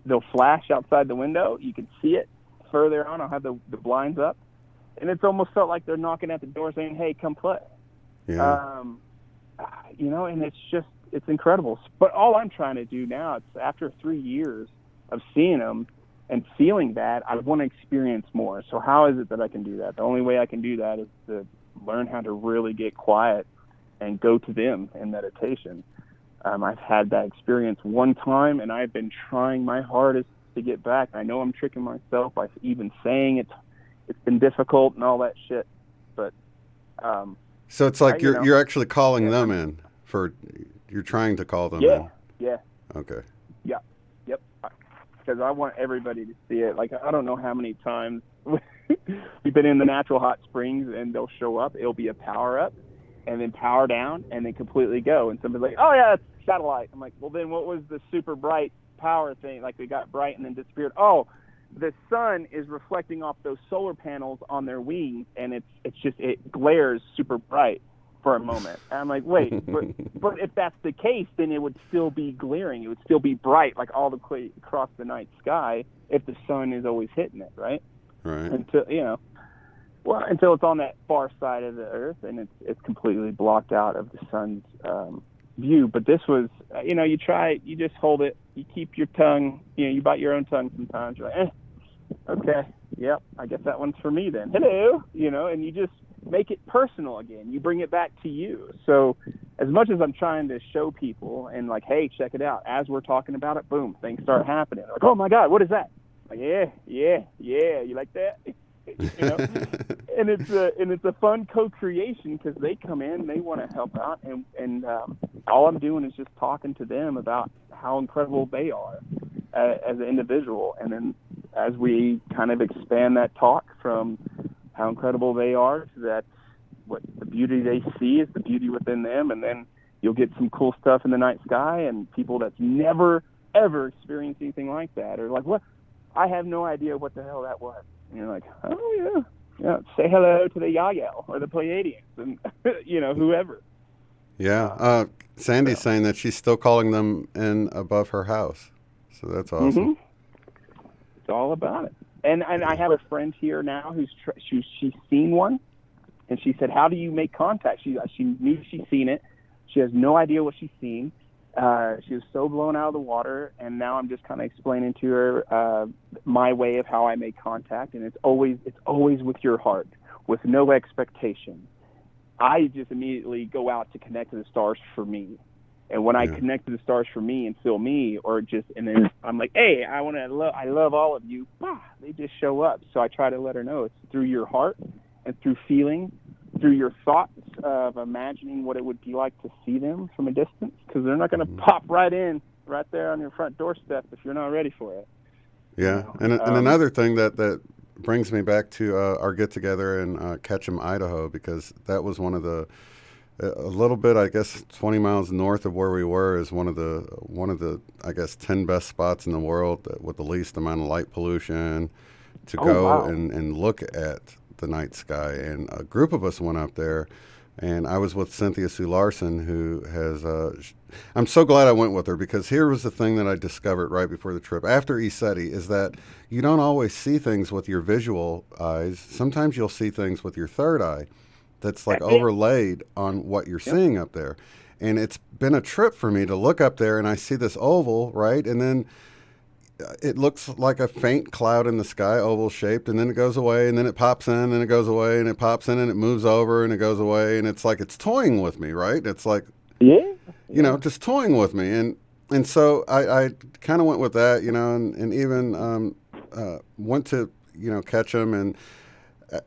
they'll flash outside the window. You can see it further on. I'll have the blinds up, and it's almost felt like they're knocking at the door saying, hey, come play. Yeah. And it's incredible. But all I'm trying to do now, it's after 3 years of seeing them and feeling that, I want to experience more. So how is it that I can do that? The only way I can do that is to learn how to really get quiet and go to them in meditation. I've had that experience one time, and I've been trying my hardest to get back. I know I'm tricking myself by even saying it's been difficult and all that shit, but so it's like you're actually calling them in for You're trying to call them Yeah, in. yeah, Okay. yeah, yep. Because I want everybody to see it. Like, I don't know how many times we've been in the natural hot springs and they'll show up. It'll be a power up and then power down and then completely go. And somebody's like, oh, yeah, it's satellite. I'm like, well, then what was the super bright power thing? Like, they got bright and then disappeared. Oh, the sun is reflecting off those solar panels on their wings, and it glares super bright for a moment. And I'm like, wait, but if that's the case, then it would still be glaring. It would still be bright, like all the way across the night sky, if the sun is always hitting it, right? Right. Until until it's on that far side of the Earth and it's completely blocked out of the sun's view. But this was, you just hold it, you keep your tongue, you bite your own tongue sometimes. You're like, okay, yep, I guess that one's for me then. Hello, and you just make it personal again. You bring it back to you. So as much as I'm trying to show people and like, hey, check it out, as we're talking about it, boom, things start happening. Like, oh my God, what is that? Like, yeah, you like that? And it's a fun co-creation because they come in, they want to help out, and all I'm doing is just talking to them about how incredible they are as an individual, and then as we kind of expand that talk from how incredible they are to that, what the beauty they see is the beauty within them, and then you'll get some cool stuff in the night sky, and people that's never ever experienced anything like that, or like, what? I have no idea what the hell that was. And you're like, oh yeah, say hello to the Yael or the Pleiadians and whoever. Yeah. Sandy's saying that she's still calling them in above her house, so that's awesome. It's all about it. And I have a friend here now she's seen one, and she said, how do you make contact? She knew she'd seen it. She has no idea what she's seen. She was so blown out of the water, and now I'm just kind of explaining to her my way of how I make contact, and it's always with your heart, with no expectation. I just immediately go out to connect to the stars for me, and when I connect to the stars for me and feel me, and then I'm like, hey, I love all of you. They just show up. So I try to let her know it's through your heart and through feeling, through your thoughts of imagining what it would be like to see them from a distance, because they're not going to pop right in right there on your front doorstep if you're not ready for it. Yeah, and another thing that brings me back to our get together in Ketchum, Idaho, because that was one of the a little bit, I guess, 20 miles north of where we were is one of the I guess 10 best spots in the world with the least amount of light pollution to go and look at the night sky. And a group of us went up there, and I was with Cynthia Sue Larson, who has I'm so glad I went with her, because here was the thing that I discovered right before the trip after SETI is that you don't always see things with your visual eyes. Sometimes you'll see things with your third eye that's like overlaid on what you're seeing up there. And it's been a trip for me to look up there and I see this oval, right? And then it looks like a faint cloud in the sky, oval shaped, and then it goes away, and then it pops in, and it goes away, and it pops in, and it moves over, and it goes away, and it's like it's toying with me, right? It's like, just toying with me, and so I kind of went with that, and even went to catch him, and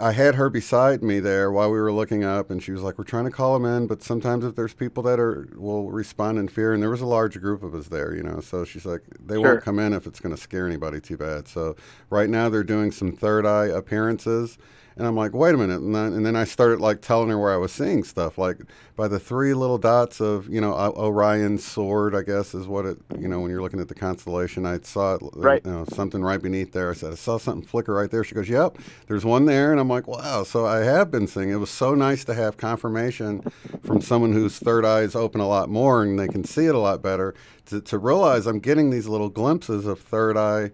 I had her beside me there while we were looking up, and she was like, we're trying to call them in, but sometimes if there's people that will respond in fear, and there was a large group of us there, so she's like, they won't come in if it's going to scare anybody too bad. So right now they're doing some third eye appearances, and I'm like, wait a minute, and then I started like telling her where I was seeing stuff, like by the three little dots of, Orion's sword, I guess is what it, when you're looking at the constellation, I saw it, something right beneath there. I said, I saw something flicker right there. She goes, yep, there's one there. And I'm like, wow. So I have been seeing. It was so nice to have confirmation from someone whose third eye is open a lot more and they can see it a lot better to realize I'm getting these little glimpses of third eye,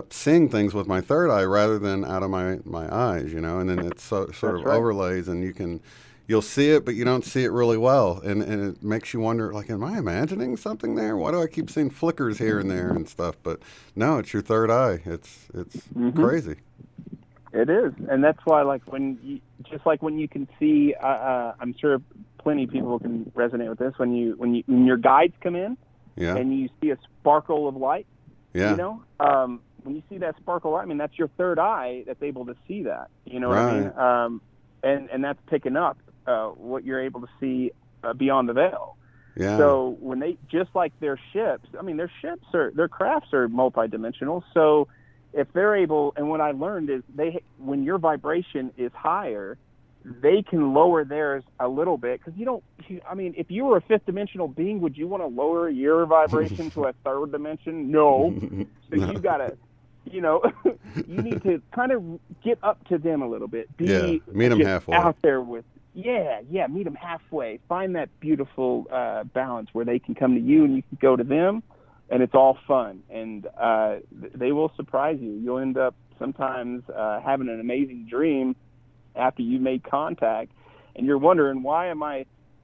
seeing things with my third eye rather than out of my eyes, and then it sort of overlays, and you'll see it, but you don't see it really well, and it makes you wonder, like, am I imagining something there? Why do I keep seeing flickers here and there and stuff? But no, it's your third eye. It's crazy. It is, and that's why, like, when you can see, I'm sure plenty of people can resonate with this. When your guides come in, and you see a sparkle of light, when you see that sparkle light, I mean, that's your third eye that's able to see that. You know what I mean? And that's picking up what you're able to see beyond the veil. Yeah. So when they, just like their ships, I mean, their crafts are multidimensional. So if they're able, and what I learned is when your vibration is higher, they can lower theirs a little bit, because I mean, if you were a fifth dimensional being, would you want to lower your vibration to a third dimension? No. So No. you gotta, you need to kind of get up to them a little bit. Yeah. Be Meet them just halfway. out there with, meet them halfway. Find that beautiful balance where they can come to you and you can go to them, and it's all fun. And they will surprise you. You'll end up sometimes having an amazing dream after you made contact, and you're wondering, why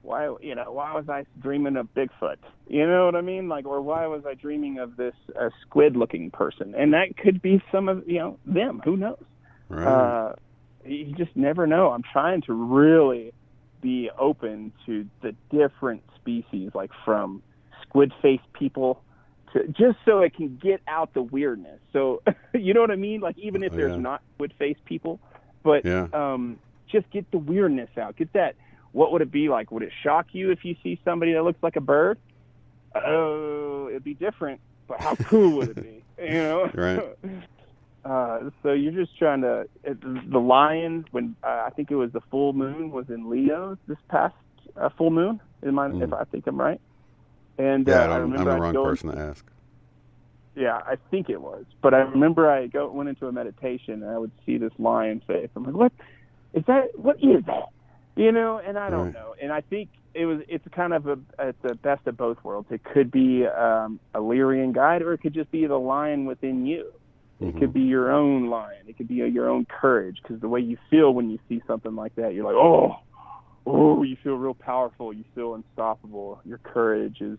was I dreaming of Bigfoot? You know what I mean? Like, or why was I dreaming of this squid-looking person? And that could be some of them. Who knows? Right. You just never know. I'm trying to really be open to the different species, like from squid-faced people to, just so it can get out the weirdness. So you know what I mean? Like, even if there's not squid-faced people, but just get the weirdness out. Get that. What would it be like? Would it shock you if you see somebody that looks like a bird? Oh, it'd be different, but how cool would it be? Right. So you're just trying to. The lion, when I think it was the full moon, was in Leo this past full moon. If I think I'm right. And I remember I'm the wrong person to ask. Yeah, I think it was. But I remember went into a meditation, and I would see this lion face. I'm like, what is that? What is that? And I don't know. And I think it's kind of it's a best of both worlds. It could be a Lyrian guide, or it could just be the lion within you. It could be your own lion. It could be your own courage, because the way you feel when you see something like that, you're like, oh, you feel real powerful. You feel unstoppable. Your courage is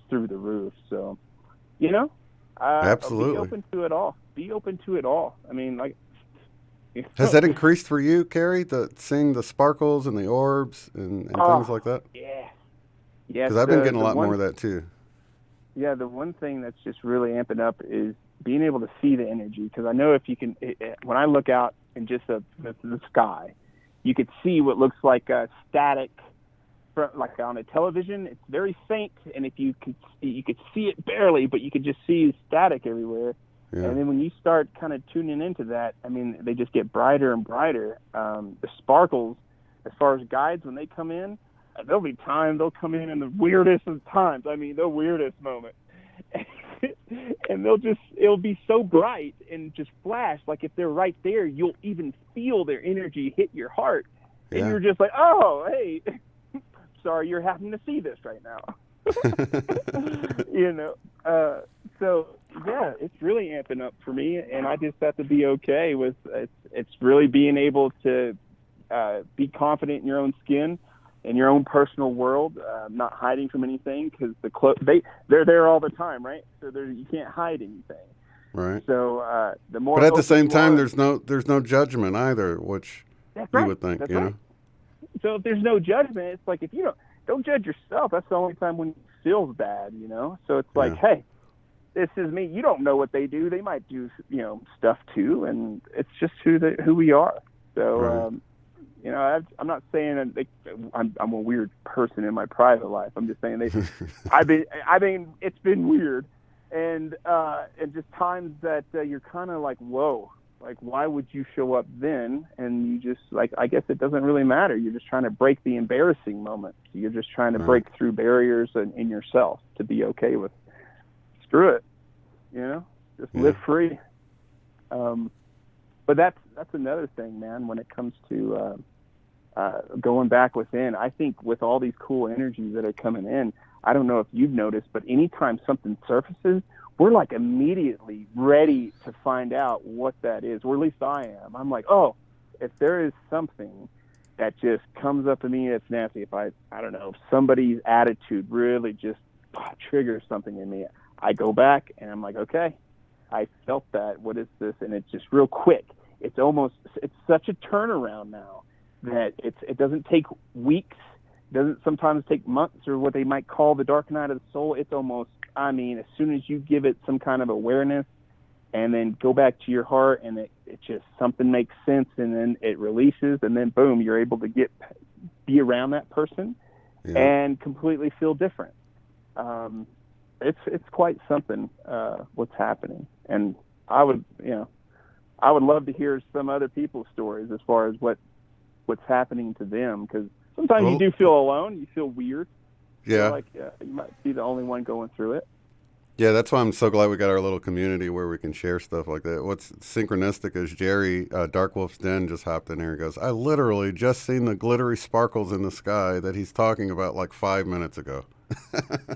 through the roof. So, absolutely. Be open to it all. Be open to it all. I mean, like. Has that increased for you, Kerry? Seeing the sparkles and the orbs and things like that? Yeah. Because I've been getting a lot more of that too. Yeah, the one thing that's just really amping up is being able to see the energy. Because I know if you can, when I look out in just the sky, you could see what looks like a static, like on a television. It's very faint, and if you could see it barely, but you could just see static everywhere. Yeah. And then when you start kind of tuning into that, I mean, they just get brighter and brighter. The sparkles, as far as guides, when they come in, there'll be time they'll come in the weirdest of times. I mean, the weirdest moment. And it'll be so bright and just flash. Like, if they're right there, you'll even feel their energy hit your heart. And you're just like, oh, hey, sorry you're having to see this right now. So yeah, it's really amping up for me, and I just have to be okay with it's really being able to be confident in your own skin, in your own personal world, not hiding from anything, because they're there all the time, right? So you can't hide anything. Right. So the more. But at the same time, there's no judgment either, which you would think, That's right. So if there's no judgment, it's like, if you don't judge yourself, that's the only time when it feels bad, So it's like, hey, this is me. You don't know what they do. They might do, stuff too, and it's just who we are. So, I'm not saying I'm a weird person in my private life. I'm just saying it's been weird, and just times that you're kind of like, whoa. Like, why would you show up then? And you just, like, I guess it doesn't really matter. You're just trying to break the embarrassing moment. You're just trying to break through barriers in yourself to be okay with, screw it, just live free. But that's another thing, man, when it comes to going back within. I think with all these cool energies that are coming in, I don't know if you've noticed, but anytime something surfaces, we're like immediately ready to find out what that is, or at least I am. I'm like, oh, if there is something that just comes up to me that's nasty, if I don't know, if somebody's attitude really just triggers something in me, I go back and I'm like, okay, I felt that. What is this? And it's just real quick. It's such a turnaround now that it doesn't take weeks, doesn't sometimes take months, or what they might call the dark night of the soul. It's almost, as soon as you give it some kind of awareness and then go back to your heart, and it just, something makes sense, and then it releases, and then boom, you're able to be around that person. Yeah. and completely feel different. It's quite something what's happening, and I would I would love to hear some other people's stories as far as what's happening to them, because sometimes you Well, do feel alone, you feel weird, feel yeah. like you might be the only one going through it. Yeah, that's why I'm so glad we got our little community where we can share stuff like that. What's synchronistic is Jerry, Dark Wolf's Den, just hopped in here and goes, I literally just seen the glittery sparkles in the sky that he's talking about like 5 minutes ago.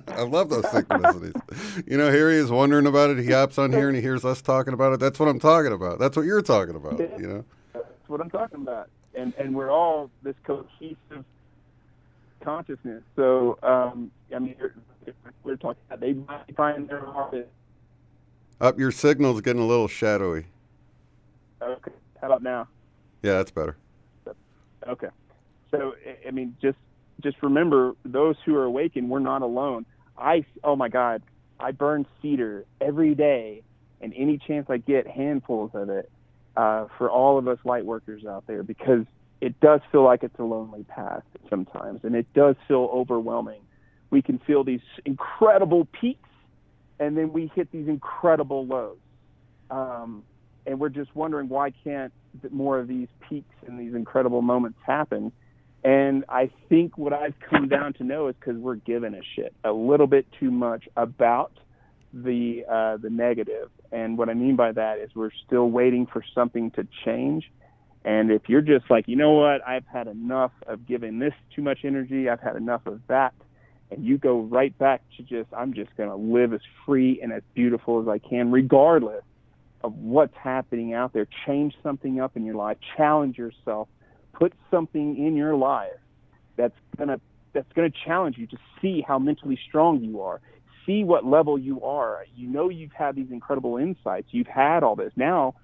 I love those synchronicities. Here he is wondering about it. He hops on here and he hears us talking about it. That's what I'm talking about. That's what you're talking about, That's what I'm talking about, and we're all this cohesive consciousness. So I mean, we're talking about they might find their heart. Up, your signal's getting a little shadowy. Okay, how about now? Yeah, that's better. Okay, so I mean, just remember, those who are awakened, we're not alone. Oh my God, I burn cedar every day, and any chance I get, handfuls of it, for all of us light workers out there, because it does feel like it's a lonely path sometimes, and it does feel overwhelming. We can feel these incredible peaks, and then we hit these incredible lows. And we're just wondering, why can't more of these peaks and these incredible moments happen? And I think what I've come down to know is because we're giving a shit a little bit too much about the negative. And what I mean by that is we're still waiting for something to change. And if you're just like, you know what, I've had enough of giving this too much energy, I've had enough of that, and you go right back to I'm just going to live as free and as beautiful as I can, regardless of what's happening out there. Change something up in your life, challenge yourself, put something in your life that's gonna challenge you to see how mentally strong you are, see what level you are. You've had these incredible insights, you've had all this. Now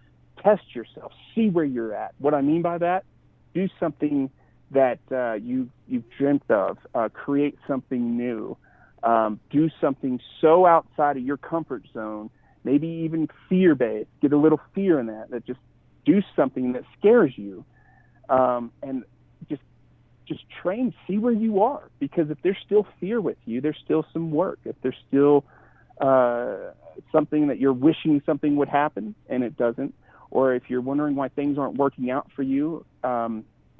test yourself, see where you're at. What I mean by that, do something that you've dreamt of, create something new, do something so outside of your comfort zone, maybe even fear-based, get a little fear in that just do something that scares you, and just train, see where you are, because if there's still fear with you, there's still some work. If there's still something that you're wishing something would happen and it doesn't, or if you're wondering why things aren't working out for you,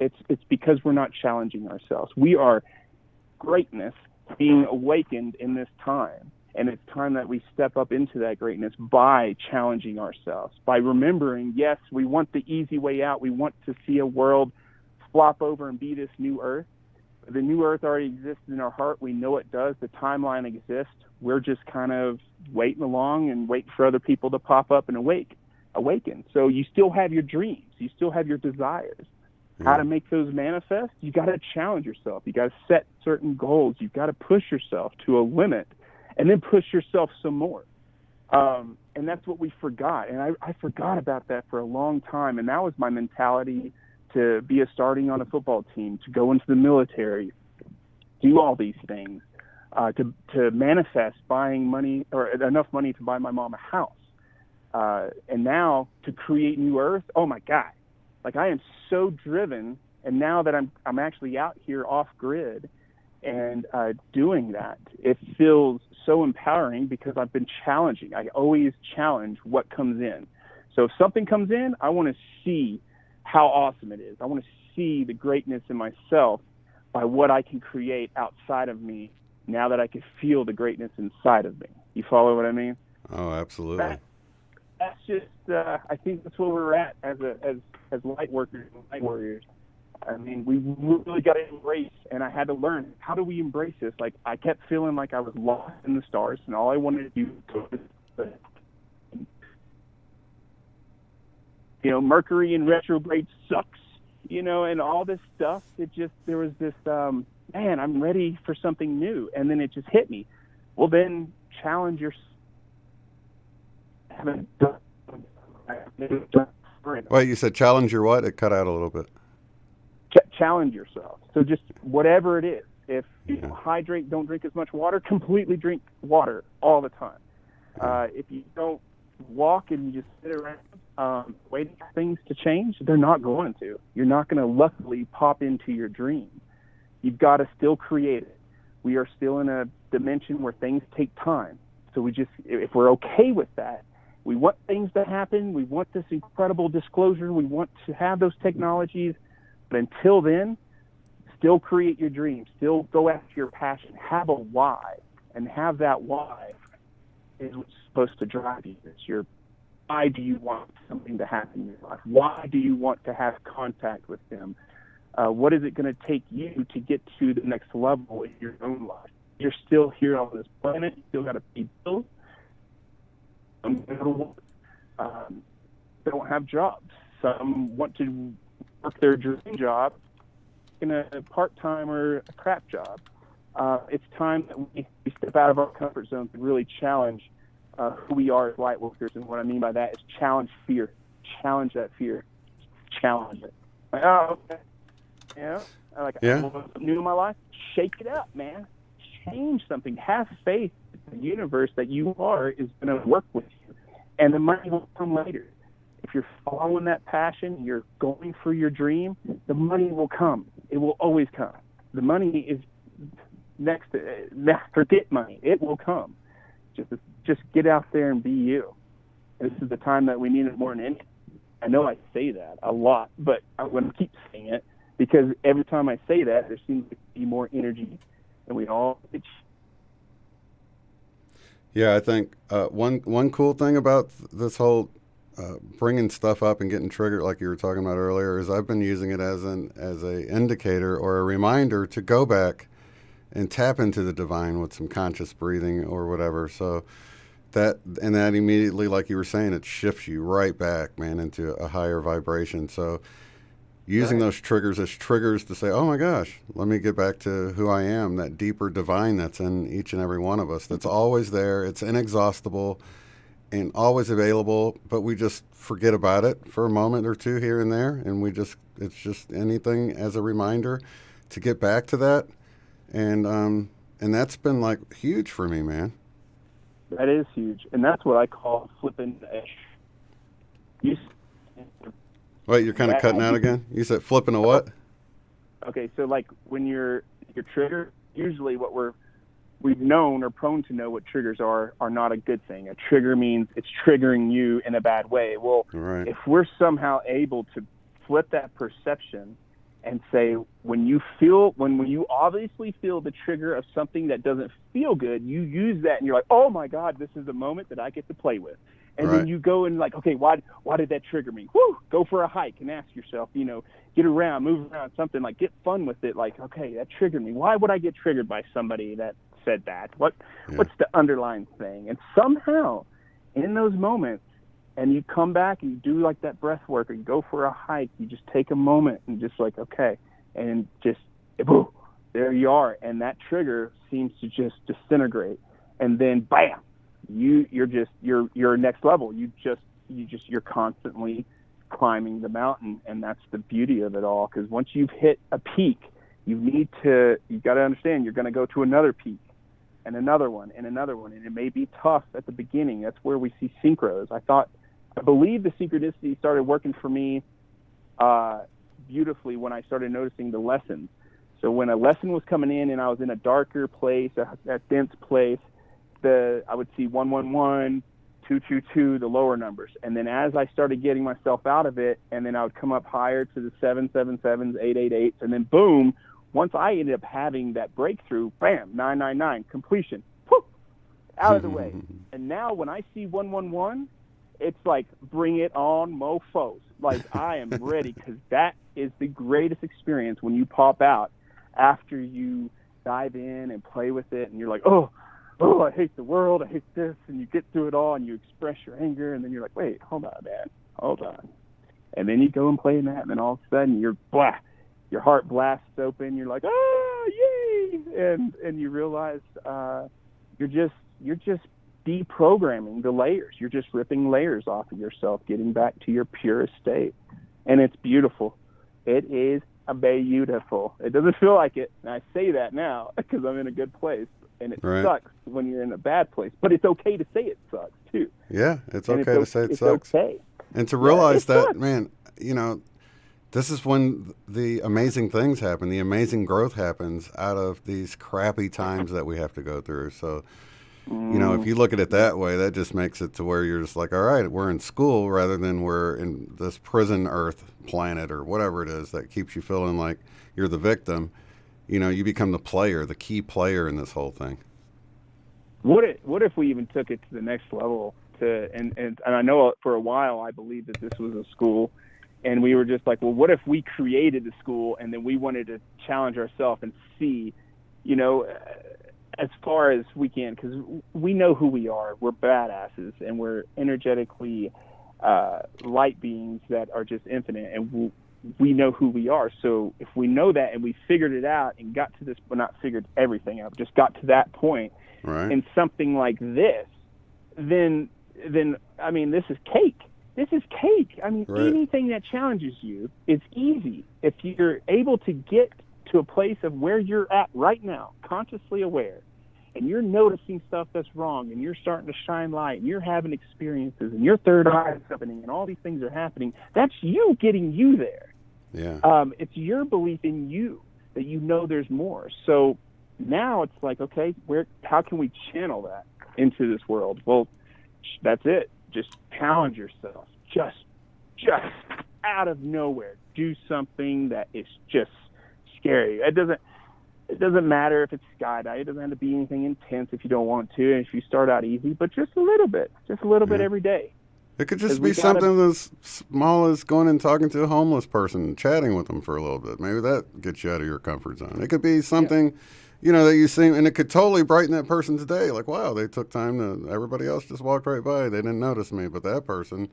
it's because we're not challenging ourselves. We are greatness being awakened in this time, and it's time that we step up into that greatness by challenging ourselves, by remembering, yes, we want the easy way out. We want to see a world flop over and be this new earth. The new earth already exists in our heart. We know it does. The timeline exists. We're just kind of waiting along and waiting for other people to pop up and awaken. So you still have your dreams. You still have your desires. How to make those manifest? You got to challenge yourself. You got to set certain goals. You got to push yourself to a limit, and then push yourself some more. And that's what we forgot. And I forgot about that for a long time. And that was my mentality, to be starting on a football team, to go into the military, do all these things, to manifest buying money, or enough money to buy my mom a house. And now to create New Earth, oh my God. Like, I am so driven, and now that I'm actually out here off grid and doing that, it feels so empowering, because I've been challenging. I always challenge what comes in. So if something comes in, I want to see how awesome it is. I want to see the greatness in myself by what I can create outside of me, now that I can feel the greatness inside of me. You follow what I mean? Oh, absolutely. That's just, I think that's where we're at as light workers and light warriors. I mean, we really got to embrace, and I had to learn, how do we embrace this? Like, I kept feeling like I was lost in the stars, and all I wanted to do was, Mercury in retrograde sucks, and all this stuff. There was this, man, I'm ready for something new. And then it just hit me. Well, then challenge yourself. Wait, you said challenge your what? It cut out a little bit. Challenge yourself. So just whatever it is. If you hydrate, don't drink as much water, completely drink water all the time. If you don't walk and you just sit around waiting for things to change, they're not going to. You're not going to luckily pop into your dream. You've got to still create it. We are still in a dimension where things take time. So if we're okay with that, we want things to happen. We want this incredible disclosure. We want to have those technologies. But until then, still create your dreams. Still go after your passion. Have a why. And have that why is what's supposed to drive you. It's your why do you want something to happen in your life? Why do you want to have contact with them? What is it going to take you to get to the next level in your own life? You're still here on this planet. You still got to pay bills. Don't have jobs. Some want to work their dream job in a part-time or a crap job. It's time that we step out of our comfort zone and really challenge who we are as light workers. And what I mean by that is challenge fear. Challenge that fear. Challenge it. Like, oh, okay. Yeah. I want something new in my life. Shake it up, man. Change something. Have faith in the universe that you are is going to work with you. And the money will come later. If you're following that passion, you're going for your dream, the money will come. It will always come. The money is next to forget money. It will come. Just get out there and be you. This is the time that we need it more than anything. I know I say that a lot, but I'm going to keep saying it because every time I say that, there seems to be more energy, and we all. Yeah, I think one cool thing about this whole bringing stuff up and getting triggered, like you were talking about earlier, is I've been using it as a indicator or a reminder to go back and tap into the divine with some conscious breathing or whatever. So that immediately, like you were saying, it shifts you right back, man, into a higher vibration. So using those triggers as triggers to say, oh my gosh, let me get back to who I am, that deeper divine that's in each and every one of us. That's always there. It's inexhaustible and always available, but we just forget about it for a moment or two here and there. And it's just anything as a reminder to get back to that. And that's been like huge for me, man. That is huge. And that's what I call flipping the edge. Wait, you're kind of cutting out again? You said flipping a what? Okay, so like when you're triggered, usually what we've known or prone to know what triggers are not a good thing. A trigger means it's triggering you in a bad way. Well, right. If we're somehow able to flip that perception and say when you obviously feel the trigger of something that doesn't feel good, you use that and you're like, oh my God, this is a moment that I get to play with. And then you go and like, okay, why did that trigger me? Go for a hike and ask yourself, get around, move around, something like get fun with it. Like, okay, that triggered me. Why would I get triggered by somebody that said that? What's the underlying thing? And somehow in those moments, and you come back and you do like that breath work or you go for a hike, you just take a moment and just like, okay, and just, there you are. And that trigger seems to just disintegrate. And then bam, you're next level. You're constantly climbing the mountain. And that's the beauty of it all. Cause once you've hit a peak, you got to understand you're going to go to another peak and another one and another one. And it may be tough at the beginning. That's where we see synchros. I believe the synchronicity started working for me beautifully when I started noticing the lessons. So when a lesson was coming in and I was in a darker place, a dense place, I would see 111, 222, the lower numbers. And then as I started getting myself out of it, and then I would come up higher to the 777s, 888s, and then boom, once I ended up having that breakthrough, bam, 999, completion, out of the way. And now when I see 111, it's like, bring it on, mofos. Like, I am ready, because that is the greatest experience when you pop out after you dive in and play with it, and you're like, oh, I hate the world, I hate this, and you get through it all, and you express your anger, and then you're like, wait, hold on, man, hold on. And then you go and play in that, and then all of a sudden, your heart blasts open, you're like, oh, yay! And you realize you're just deprogramming the layers. You're just ripping layers off of yourself, getting back to your purest state. And it's beautiful. It is beautiful. It doesn't feel like it. And I say that now because I'm in a good place. And it sucks when you're in a bad place. But it's okay to say it sucks, too. Yeah, it's okay to say it sucks. Okay. And to realize that, sucks. man, This is when the amazing things happen. The amazing growth happens out of these crappy times that we have to go through. So, if Mm, you look at it that way, that just makes it to where you're just like, all right, we're in school rather than we're in this prison Earth planet or whatever it is that keeps you feeling like you're the victim. You become the player, the key player in this whole thing. what if we even took it to the next level and I know for a while I believed that this was a school, and we were just like, well, what if we created the school and then we wanted to challenge ourselves and see, you know, as far as we can, because we know who we are. We're badasses and we're energetically light beings that are just infinite, and we know who we are. So if we know that and we figured it out and got to this, but not figured everything out, just got to that point Right. in something like this, then I mean, this is cake. This is cake. I mean, Right. anything that challenges you is easy if you're able to get to a place of where you're at right now, consciously aware, and you're noticing stuff that's wrong, and you're starting to shine light, and you're having experiences, and your third eye is opening, and all these things are happening. That's you getting you there. Yeah. It's your belief in you that you know there's more. So now it's like, okay, how can we channel that into this world? Well, that's it. Just challenge yourself. Just out of nowhere, do something that is just scary. It doesn't matter if it's skydiving. It doesn't have to be anything intense if you don't want to. And if you start out easy, but just a little bit Yeah. every day. It could 'Cause just we be gotta, something as small as going and talking to a homeless person and chatting with them for a little bit. Maybe that gets you out of your comfort zone. It could be yeah, something, that you see, and it could totally brighten that person's day. Like, wow, they took time to, everybody else just walked right by. They didn't notice me, but that person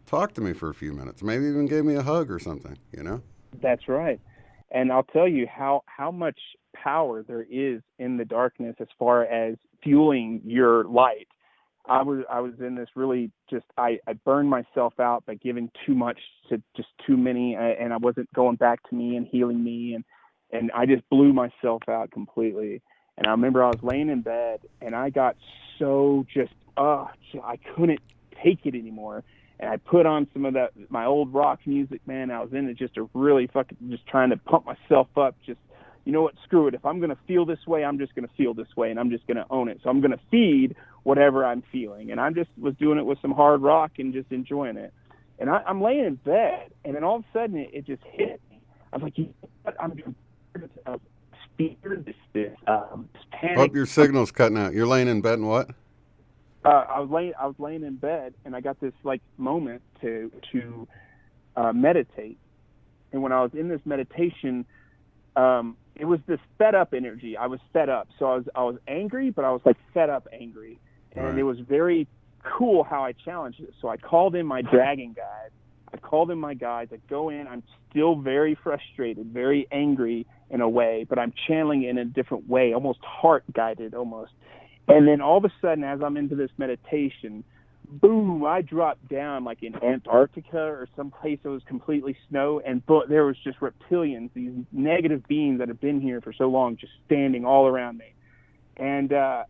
talked to me for a few minutes. Maybe even gave me a hug or something. that's right. And I'll tell you how much power there is in the darkness as far as fueling your light. I was in this really just I burned myself out by giving too much to just too many, and I wasn't going back to me and healing me, and I just blew myself out completely. And I remember I was laying in bed and I got so just I couldn't take it anymore. And I put on some of that my old rock music, man. I was in it just to really fucking just trying to pump myself up. Just, you know what, screw it. If I'm gonna feel this way, I'm just gonna feel this way, and I'm just gonna own it. So I'm gonna feed whatever I'm feeling. And I just was doing it with some hard rock and just enjoying it. And I'm laying in bed, and then all of a sudden it just hit me. I was like, you know what? I'm just fear, this Oh, panic. your signal's cutting out. You're laying in bed and what? I was laying in bed, and I got this like moment to meditate. And when I was in this meditation, it was this fed up energy. I was fed up, so I was angry, but I was like fed up angry, and it Right. was very cool how I challenged it. So I called in my dragon guide. I called in my guides. I go in. I'm still very frustrated, very angry in a way, but I'm channeling it in a different way, almost heart guided, almost. And then all of a sudden, as I'm into this meditation, boom, I dropped down like in Antarctica or someplace that was completely snow, and there was just reptilians, these negative beings that have been here for so long, just standing all around me. And I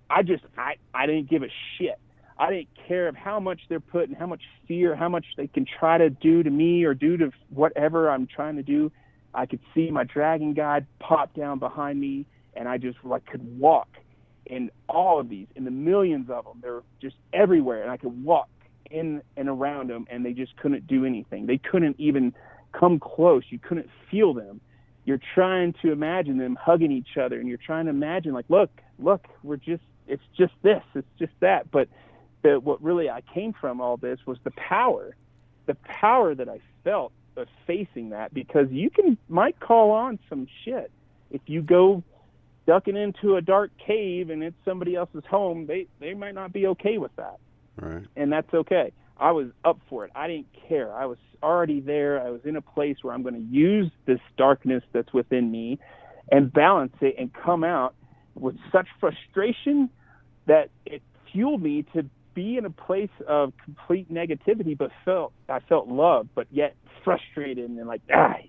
didn't give a shit. I didn't care of how much they're putting, how much fear, how much they can try to do to me or do to whatever I'm trying to do. I could see my dragon guide pop down behind me, and I just like could walk in all of these, in the millions of them. They're just everywhere, and I could walk in and around them, and they just couldn't do anything. They couldn't even come close. You couldn't feel them. You're trying to imagine them hugging each other, and you're trying to imagine, like, look, it's just this, it's just that. But what really I came from all this was the power that I felt of facing that, because might call on some shit if you go ducking into a dark cave and it's somebody else's home. They might not be okay with that, Right. and that's okay. I was up for it. I didn't care. I was already there. I was in a place where I'm going to use this darkness that's within me and balance it and come out with such frustration that it fueled me to be in a place of complete negativity, but I felt love, but yet frustrated and like,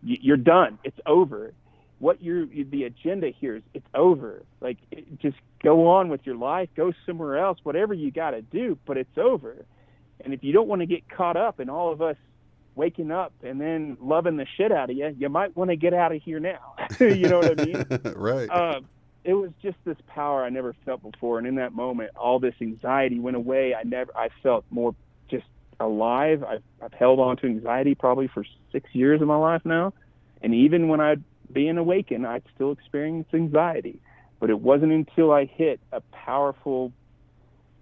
you're done. It's over. The agenda here is it's over. Like, just go on with your life, go somewhere else, whatever you got to do, but it's over. And if you don't want to get caught up in all of us waking up and then loving the shit out of you, you might want to get out of here now. You know what I mean? Right. It was just this power I never felt before. And in that moment, all this anxiety went away. I felt more just alive. I've held on to anxiety probably for 6 years of my life now. And even when I'd being awakened, I'd still experience anxiety. But it wasn't until I hit a powerful,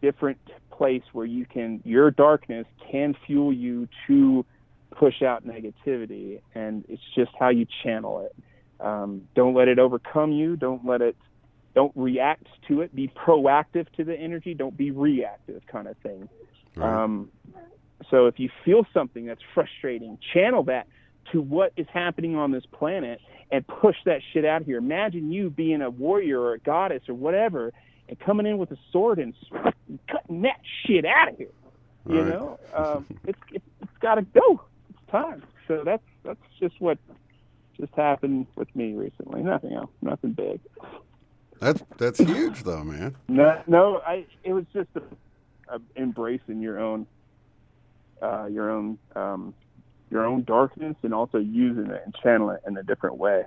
different place where your darkness can fuel you to push out negativity. And it's just how you channel it. Don't let it overcome you. Don't react to it. Be proactive to the energy. Don't be reactive, kind of thing. Right. So if you feel something that's frustrating, channel that to what is happening on this planet and push that shit out of here. Imagine you being a warrior or a goddess or whatever and coming in with a sword and cutting that shit out of here. Right. You know, it's got to go. It's time. So that's just what just happened with me recently. Nothing else. Nothing big. That's huge, though, man. No, it was just embracing your own darkness and also using it and channeling it in a different way.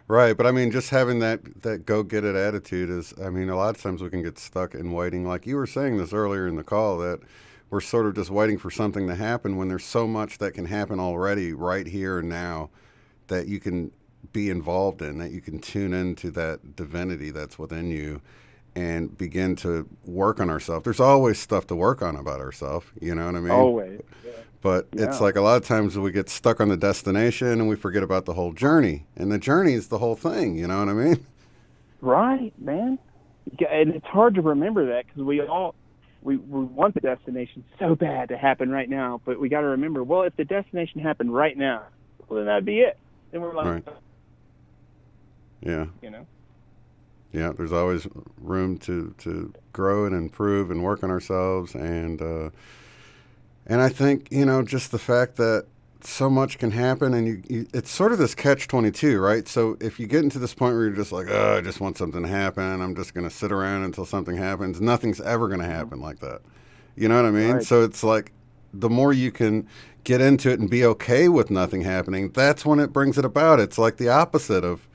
Right, but I mean, just having that go get it attitude is, I mean, a lot of times we can get stuck in waiting. Like you were saying this earlier in the call, that we're sort of just waiting for something to happen when there's so much that can happen already right here and now that you can be involved in, that you can tune into that divinity that's within you and begin to work on ourselves. There's always stuff to work on about ourselves, you know what I mean? Always. Yeah. But it's like a lot of times we get stuck on the destination and we forget about the whole journey. And the journey is the whole thing, you know what I mean? Right, man. And it's hard to remember that because we want the destination so bad to happen right now. But we got to remember, well, if the destination happened right now, well, then that'd be it. Then we're like, right. Yeah. You know? Yeah, there's always room to grow and improve and work on ourselves. And I think, you know, just the fact that so much can happen and you it's sort of this catch-22, right? So if you get into this point where you're just like, oh, I just want something to happen, I'm just going to sit around until something happens, nothing's ever going to happen like that. You know what I mean? Right. So it's like the more you can get into it and be okay with nothing happening, that's when it brings it about. It's like the opposite of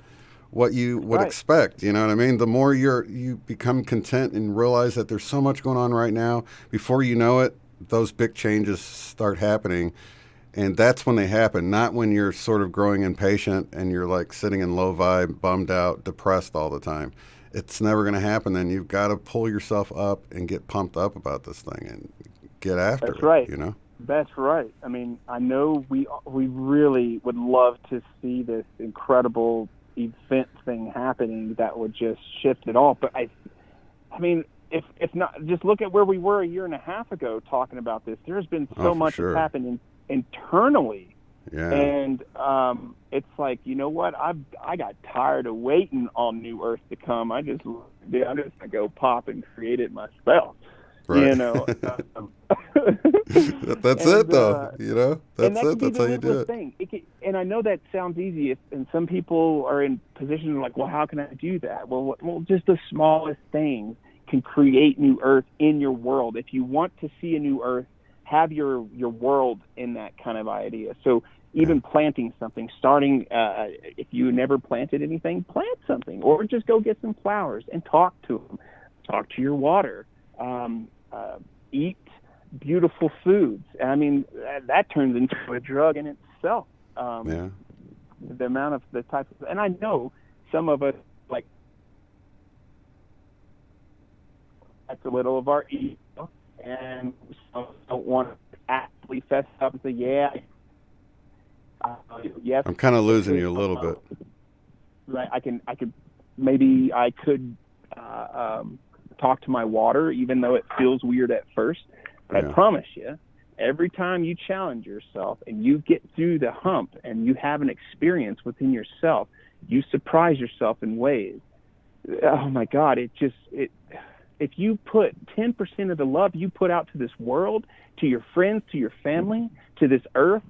what you would expect, you know what I mean? The more you become content and realize that there's so much going on right now, before you know it, those big changes start happening. And that's when they happen, not when you're sort of growing impatient and you're like sitting in low vibe, bummed out, depressed all the time. It's never going to happen then. You've got to pull yourself up and get pumped up about this thing and get after it. That's right. You know? That's right. I mean, I know we really would love to see this incredible event thing happening that would just shift it all. But I mean, if not, just look at where we were a year and a half ago talking about this. There's been so much that's happened internally. Yeah. And it's like, you know what? I got tired of waiting on New Earth to come. I'm just gonna go pop and create it myself. Right. You know. That's it, though. You know, that's it. That's how you do it. Thing. And I know that sounds easy, and some people are in positions like, well, how can I do that? Well, just the smallest things can create New Earth in your world. If you want to see a New Earth, have your world in that kind of idea. So even planting something, starting, if you never planted anything, plant something, or just go get some flowers and talk to them. Talk to your water. Eat beautiful foods. I mean, that turns into a drug in itself. The amount of the type of, and I know some of us, like, that's a little of our ego, and some don't want to actually fess up and say, yes. I'm kind of losing you a little bit. Right. Maybe I could talk to my water, even though it feels weird at first. But I promise you, every time you challenge yourself and you get through the hump and you have an experience within yourself, you surprise yourself in ways. Oh my God, if you put 10% of the love you put out to this world, to your friends, to your family, to this earth,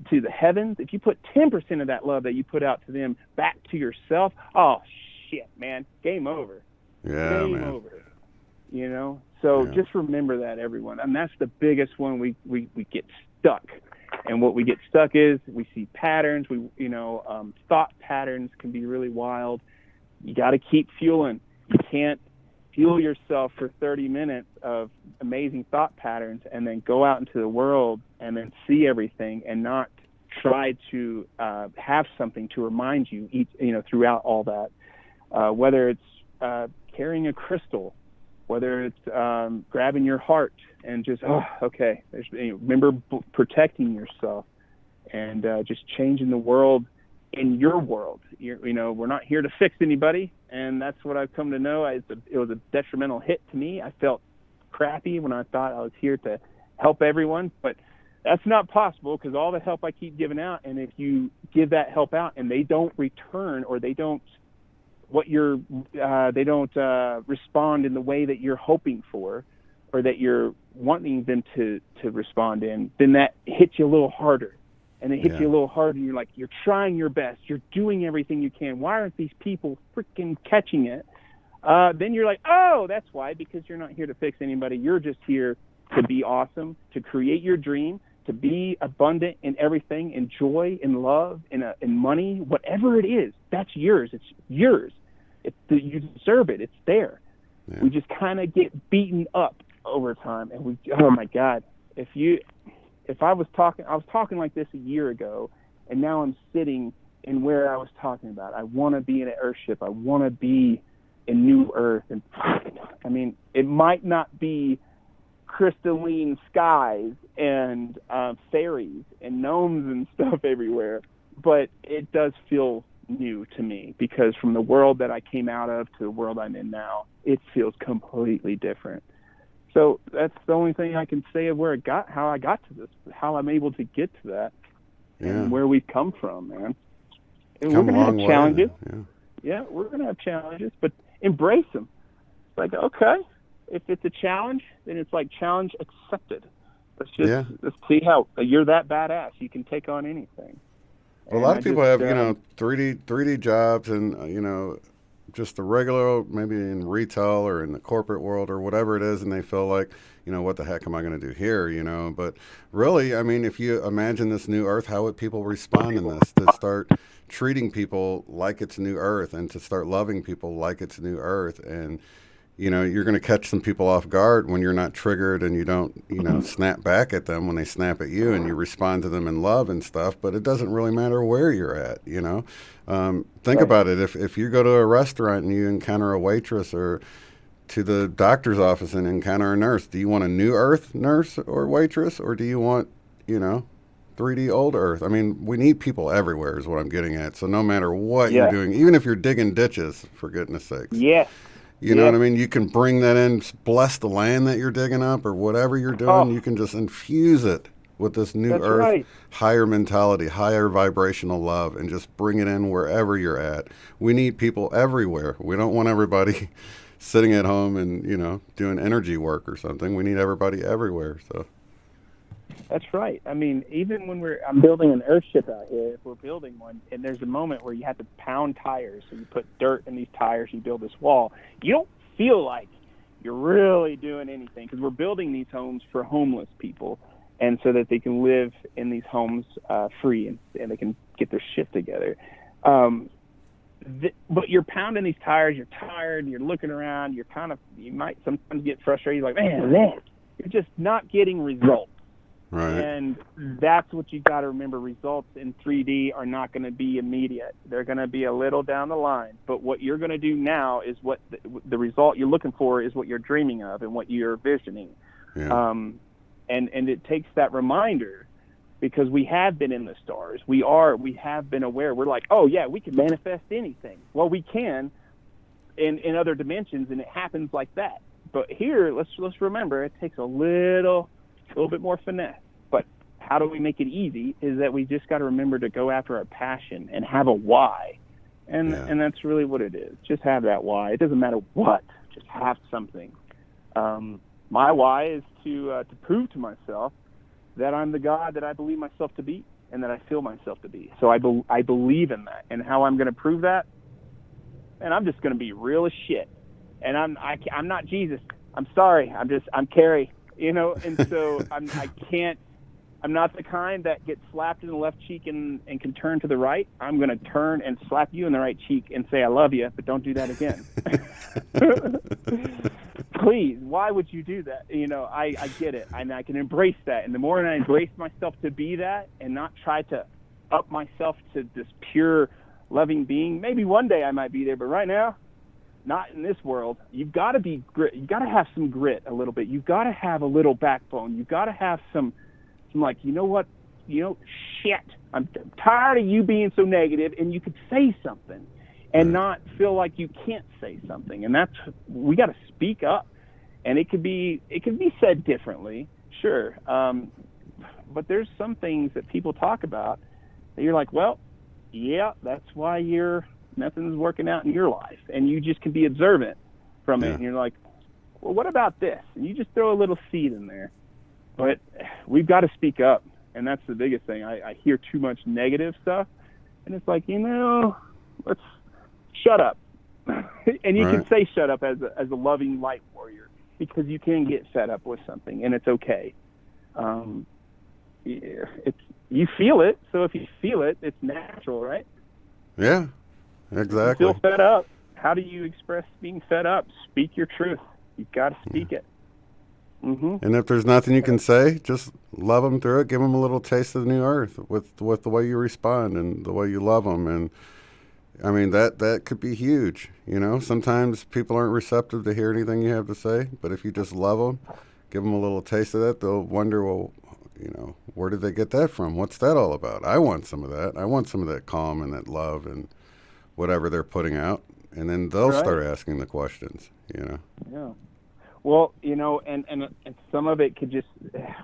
to the heavens, if you put 10% of that love that you put out to them back to yourself, oh shit, man, game over. Yeah, game man. over. You know? So just remember that, everyone. And that's the biggest one we get stuck. And what we get stuck is we see patterns. Thought patterns can be really wild. You got to keep fueling. You can't fuel yourself for 30 minutes of amazing thought patterns and then go out into the world and then see everything and not try to have something to remind you throughout all that. Whether it's carrying a crystal, whether it's grabbing your heart and just, okay, remember protecting yourself and just changing the world in your world. We're not here to fix anybody, and that's what I've come to know. It was a detrimental hit to me. I felt crappy when I thought I was here to help everyone, but that's not possible because all the help I keep giving out, and if you give that help out and they don't return or they don't respond in the way that you're hoping for or that you're wanting them to respond in, then that hits you a little harder. And it hits you a little harder, and you're trying your best. You're doing everything you can. Why aren't these people freaking catching it? Then you're like, oh, that's why, because you're not here to fix anybody. You're just here to be awesome, to create your dream, to be abundant in everything, in joy, in love, in money, whatever it is. That's yours. It's yours. You deserve it. It's there. Yeah. We just kind of get beaten up over time, and oh my God, if I was talking like this a year ago, and now I'm sitting in where I was talking about. I want to be in an Earthship. I want to be in New Earth. And I mean, it might not be crystalline skies and fairies and gnomes and stuff everywhere, but it does feel new to me because from the world that I came out of to the world I'm in now, it feels completely different. So that's the only thing I can say of how I got to this, how I'm able to get to that, and where we've come from, man. And we're going to have challenges. Yeah, we're going to have challenges, but embrace them. It's like, okay, if it's a challenge, then it's like challenge accepted. Let's see how you're that badass. You can take on anything. Well, a lot of people have, 3D jobs and, just the regular, maybe in retail or in the corporate world or whatever it is, and they feel like, what the heck am I going to do here, But really, I mean, if you imagine this new Earth, how would people respond in this? To start treating people like it's new Earth and to start loving people like it's new Earth. And, you're going to catch some people off guard when you're not triggered and you don't, snap back at them when they snap at you and you respond to them in love and stuff. But it doesn't really matter where you're at, Think about it. If you go to a restaurant and you encounter a waitress or to the doctor's office and encounter a nurse, do you want a new Earth nurse or waitress, or do you want, 3D old Earth? I mean, we need people everywhere is what I'm getting at. So no matter what you're doing, even if you're digging ditches, for goodness sakes. Yes. You know what I mean? You can bring that in, bless the land that you're digging up or whatever you're doing. You can just infuse it with this new Earth, higher mentality, higher vibrational love, and just bring it in wherever you're at. We need people everywhere. We don't want everybody sitting at home and, doing energy work or something. We need everybody everywhere. So. That's right. I mean, even when I'm building an Earthship out here, if we're building one, and there's a moment where you have to pound tires, so you put dirt in these tires, you build this wall, you don't feel like you're really doing anything because we're building these homes for homeless people, and so that they can live in these homes free and they can get their shit together. But you're pounding these tires, you're tired, you're looking around, you might sometimes get frustrated, like, man, you're just not getting results. Right. And that's what you got to remember. Results in 3D are not going to be immediate. They're going to be a little down the line. But what you're going to do now is what the result you're looking for is what you're dreaming of and what you're visioning. Yeah. And it takes that reminder because we have been in the stars. We have been aware. We're like, oh yeah, we can manifest anything. Well, we can in other dimensions, and it happens like that. But here, let's remember, it takes a little bit more finesse. But how do we make it easy is that we just got to remember to go after our passion and have a why. And that's really what it is. Just have that why. It doesn't matter what. Just have something. My why is to prove to myself that I'm the God that I believe myself to be and that I feel myself to be. So I believe in that. And how I'm going to prove that? And I'm just going to be real as shit. And I'm not Jesus. I'm sorry. I'm Kerry. And so I can't I'm not the kind that gets slapped in the left cheek and can turn to the right. I'm going to turn and slap you in the right cheek and say, I love you, but don't do that again. Please, why would you do that? I get it, and I can embrace that. And the more I embrace myself to be that and not try to up myself to this pure, loving being, maybe one day I might be there, but right now, not in this world. You've got to be grit. You've got to have some grit a little bit. You've got to have a little backbone. You've got to have some like, you know what, shit, I'm tired of you being so negative, and you could say something and not feel like you can't say something. And we got to speak up, and it could be said differently, sure. But there's some things that people talk about that you're like, well, yeah, that's why nothing's working out in your life. And you just can be observant from it. And you're like, well, what about this? And you just throw a little seed in there. But we've got to speak up, and that's the biggest thing. I hear too much negative stuff, and it's like, let's shut up. And you can say shut up as a loving light warrior, because you can get fed up with something, and it's okay. You feel it, so if you feel it, it's natural, right? Yeah, exactly. You feel fed up. How do you express being fed up? Speak your truth. You've got to speak it. Mm-hmm. And if there's nothing you can say, just love them through it. Give them a little taste of the new earth with the way you respond and the way you love them. And I mean, that could be huge. Sometimes people aren't receptive to hear anything you have to say, but if you just love them, give them a little taste of that, they'll wonder, well, where did they get that from? What's that all about? I want some of that. I want some of that calm and that love and whatever they're putting out. And then they'll start asking the questions, Yeah. Well, and some of it could just,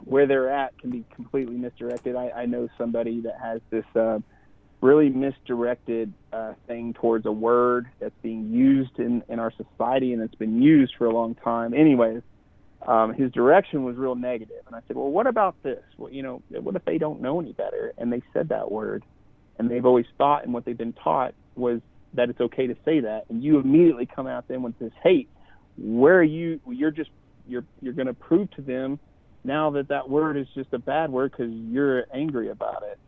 where they're at can be completely misdirected. I know somebody that has this really misdirected thing towards a word that's being used in our society, and it's been used for a long time. Anyways, his direction was real negative. And I said, well, what about this? Well, what if they don't know any better and they said that word, and they've always thought, and what they've been taught was that it's okay to say that, and you immediately come at them with this hate. Where are you're going to prove to them now that word is just a bad word because you're angry about it.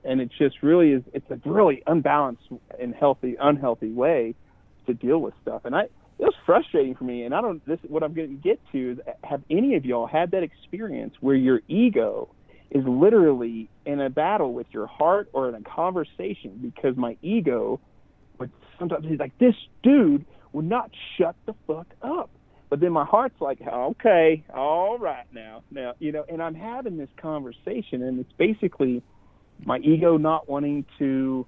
And it just really is, it's a really unbalanced and unhealthy way to deal with stuff. And it was frustrating for me. And what I'm going to get to is, have any of y'all had that experience where your ego is literally in a battle with your heart or in a conversation? Because my ego would sometimes, he's like, this dude would not shut the fuck up. But then my heart's like, okay, all right now, and I'm having this conversation, and it's basically my ego not wanting to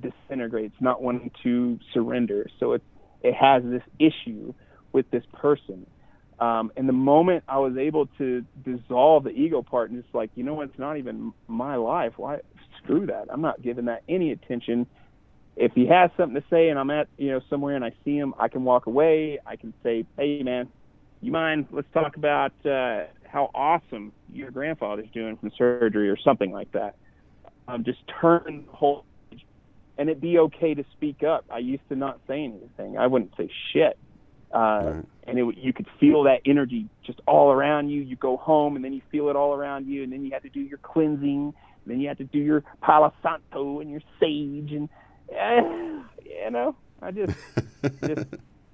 disintegrate, it's not wanting to surrender. So it has this issue with this person. And the moment I was able to dissolve the ego part and it's like, it's not even my life. Why? Screw that. I'm not giving that any attention. If he has something to say and I'm at, somewhere and I see him, I can walk away. I can say, hey, man, you mind? Let's talk about how awesome your grandfather's doing from surgery or something like that. Just turn the whole page, and it'd be okay to speak up. I used to not say anything. I wouldn't say shit. And you could feel that energy just all around you. You go home, and then you feel it all around you, and then you have to do your cleansing, and then you have to do your Palo Santo and your sage, and I just